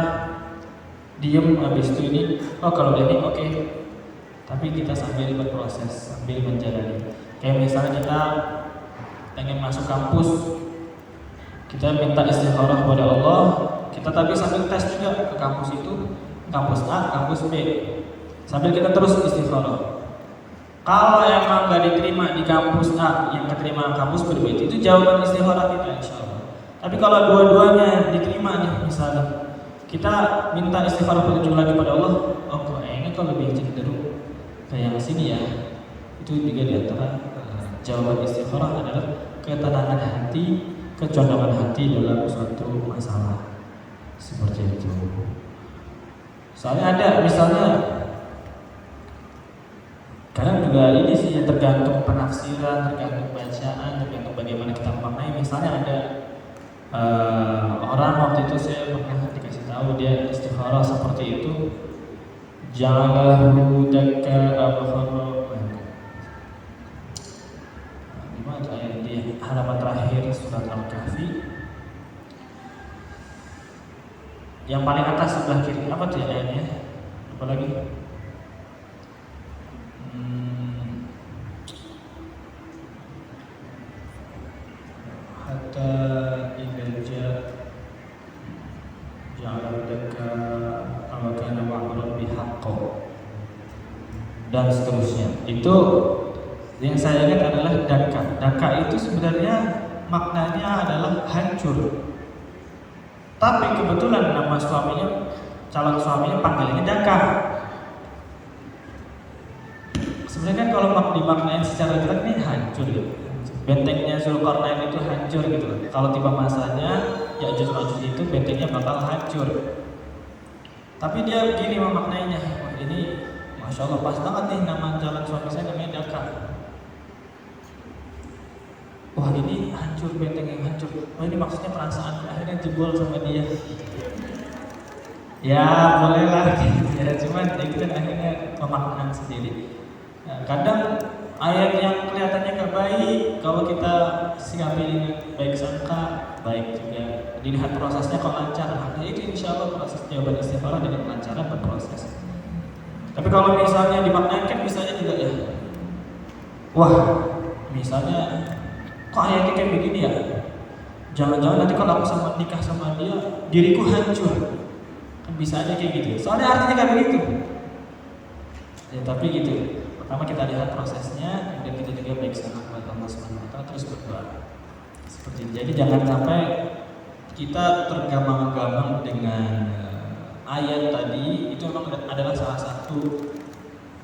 diem habis itu ini, oh kalau udah ini oke. Tapi kita sambil berproses, sambil menjalani. Kayak misalnya kita pengen masuk kampus, kita minta istikharah kepada Allah, kita tapi sambil tes juga ke kampus itu, kampus A, kampus B, sambil kita terus istikharah. Kalau emang nggak diterima di kampus A, yang keterima kampus B, itu jawaban istikharah kita insya Allah. Tapi kalau dua-duanya diterima nih, misalnya kita minta istikharah petunjuk lagi pada Allah, oh kayaknya kalau lebih cenderung kayak yang sini ya. Itu juga diantara jawaban istikharah adalah ketenangan hati, kecondongan hati dalam suatu masalah seperti itu. Soalnya ada misalnya kadang juga ini sih ya, tergantung penafsiran, tergantung bacaan, tergantung bagaimana kita memaknai. Misalnya ada orang waktu itu saya pernah dikasih tahu dia istikharah seperti itu, ja'alahu dakka abkhara. Gimana ayat di halaman terakhir surat Al-Kahfi yang paling atas sebelah kiri, apa tuh ayatnya? Apa lagi? Hatta idza ja'ala dakka aw kana wa'dun bihaqqo dan seterusnya. Itu yang saya ingat adalah daka. Daka itu sebenarnya maknanya adalah hancur. Tapi kebetulan nama suaminya, calon suaminya panggilannya daka. Sebenarnya kan kalau dimaknain secara jelas ini hancur ya. Bentengnya Zulkarnain itu hancur gitu loh. Kalau tiba masanya Ya'juj Ma'juj itu bentengnya bakal hancur. Tapi dia gini memaknainya, wah ini Masya Allah pas banget nih nama jalan suami saya namanya Daka. Wah ini hancur, benteng yang hancur. Wah ini maksudnya perasaan akhirnya jebol sama dia. Ya bolehlah gitu ya, cuman itu kan akhirnya pemaknaan sendiri. Nah, kadang ayat yang kelihatannya gak baik, kalau kita sikapi dengan baik sangka, baik juga dilihat prosesnya kalau lancar. Nah itu insya Allah proses jawaban istikharah dengan kelancaran berproses. Tapi kalau misalnya dimaknakan misalnya juga ya, wah misalnya kok ayatnya kayak begini ya, jangan-jangan nanti kalau aku sama nikah sama dia diriku hancur, kan bisa aja kayak gitu. Soalnya artinya kayak begitu ya, tapi gitu. Pertama kita lihat prosesnya, kemudian kita juga baik sama kepada Allah SWT, terus berdoa seperti itu. Jadi jangan sampai kita tergamang-gamang dengan ayat tadi. Itu memang adalah salah satu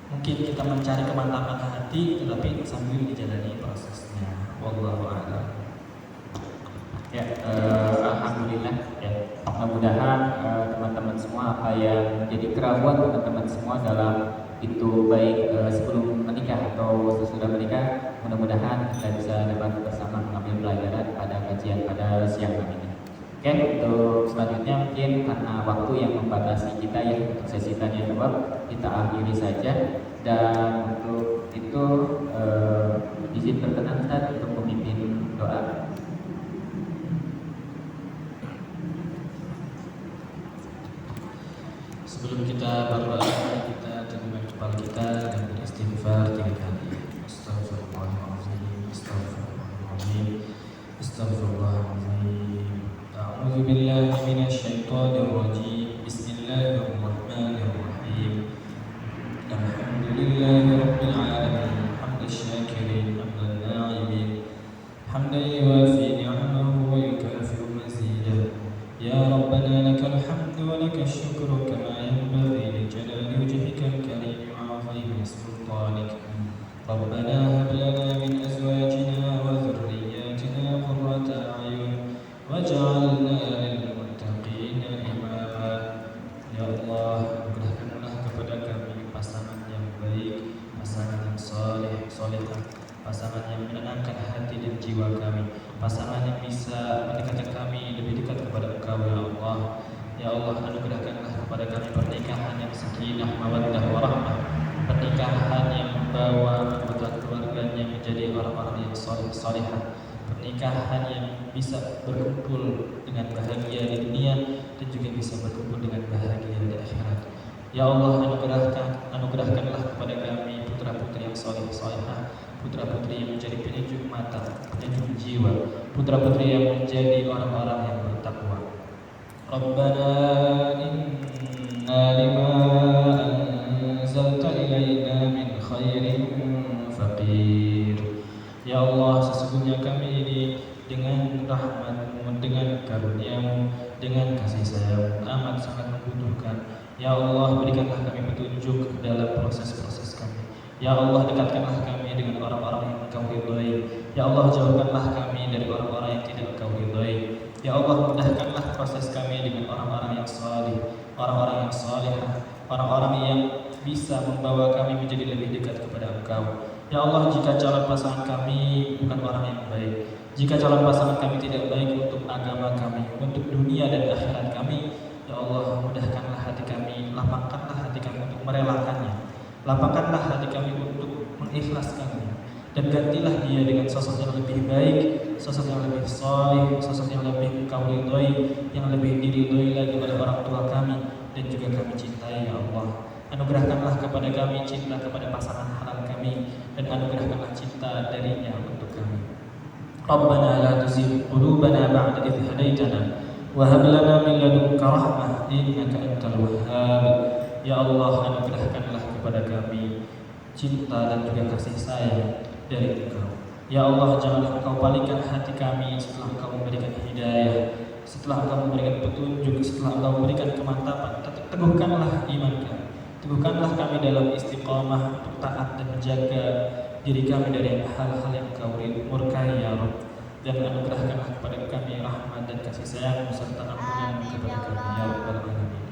mungkin kita mencari kemantapan hati, tetapi sambil dijalani prosesnya. Wallahu a'lam. Ya, alhamdulillah ya. Mudah-mudahan teman-teman semua apa yang menjadi keraguan teman-teman semua dalam itu baik sebelum menikah atau sesudah menikah, mudah-mudahan kita bisa dapat bersama mengambil pelajaran pada kajian pada siang hari ini. Oke, untuk selanjutnya mungkin karena waktu yang membatasi kita ya untuk sesi tanya jawab, kita akhiri saja. Dan untuk itu izin berkenan Ustaz untuk memimpin doa. Sebelum kita berdoa, kita tundukkan kepala kita dan beristighfar 3 kali. Astaghfirullahaladzim, astaghfirullahaladzim, astaghfirullahaladzim. A'udzu billahi minasyaitonir rajim. Bismillahirrahmanirrahim. Alhamdulillahirabbil alamin. Hamdan syakirin, hamdan na'imin, hamdan yuwafi ni'amahu wa yukafi'u mazidah. Ya Rabbana lakal hamdu wa lakal syukru kama yanbaghi li jalali wajhikal karim wa 'azimi sultanik. Rabbana hab lana min azwajina wa dhurriyyatina qurrata a'yun waj'alna lil muttaqina imama. Ya Allah, anugerahkanlah kepada kami pasangan yang baik, pasangan yang saleh, salehah, pasangan yang menenangkan hati dan jiwa kami, pasangan yang bisa mendekatkan kami lebih dekat kepada Engkau ya Allah. Ya Allah, anugerahkanlah kepada kami pernikahan yang sakinah, mawaddah, warahmah, pernikahan yang membawa anggota keluarganya menjadi orang-orang yang saleh, salehah, pernikahan yang bisa berkumpul dengan bahagia di dunia dan juga bisa berkumpul dengan bahagia di akhirat. Ya Allah, anugerahkanlah kepada kami putra-putri yang saleh, salehah, putra-putri yang menjadi penyejuk mata, penyejuk jiwa, putra-putri yang menjadi orang-orang yang bertakwa. Rabbana inna lima anzalta ilaina min khairin فقير. Ya Allah, sesungguhnya kami ini dengan rahmat-Mu, dengan karunia-Mu, dengan kasih sayang amat sangat membutuhkan. Ya Allah, berikanlah kami petunjuk dalam proses-proses kami. Ya Allah, dekatkanlah kami dengan orang-orang yang Engkau ridhai. Ya Allah, jauhkanlah kami dari orang-orang yang tidak Engkau ridhai. Ya Allah, mudahkanlah proses kami dengan orang-orang yang salih, orang-orang yang salihah, orang-orang yang bisa membawa kami menjadi lebih dekat kepada Engkau. Ya Allah, jika calon pasangan kami bukan orang yang baik, jika calon pasangan kami tidak baik untuk agama kami, untuk dunia dan akhirat kami, ya Allah, mudahkanlah hati kami, lapangkanlah hati kami untuk merelakannya, lapangkanlah hati kami untuk mengikhlaskannya, dan gantilah dia dengan sosok yang lebih baik, sosok yang lebih saleh, sosok yang lebih Engkau ridhoi, yang lebih diridhoi lagi oleh orang tua kami dan juga kami cintai. Ya Allah, anugerahkanlah kepada kami cinta kepada pasangan halal kami, dan anugerahkanlah cinta darinya untuk kami. Rabbana la tuzigh qulubana ba'da idh hadaitana wa hab lana min ladunka rahmah innaka antal wahhab. Ya Allah, anugerahkanlah kepada kami cinta dan juga kasih sayang dari Engkau. Ya Allah, janganlah Engkau palingkan hati kami setelah Engkau memberikan hidayah, setelah Engkau memberikan petunjuk, setelah Engkau memberikan kemantapan. Teguhkanlah iman kami, teguhkanlah kami dalam istiqamah untuk taat dan menjaga diri kami dari hal-hal yang Engkau murkai ya Rabb, dan anugerahkanlah kepada kami rahmat dan kasih sayang serta ampunan kepada kami ya Rabbal Alamin.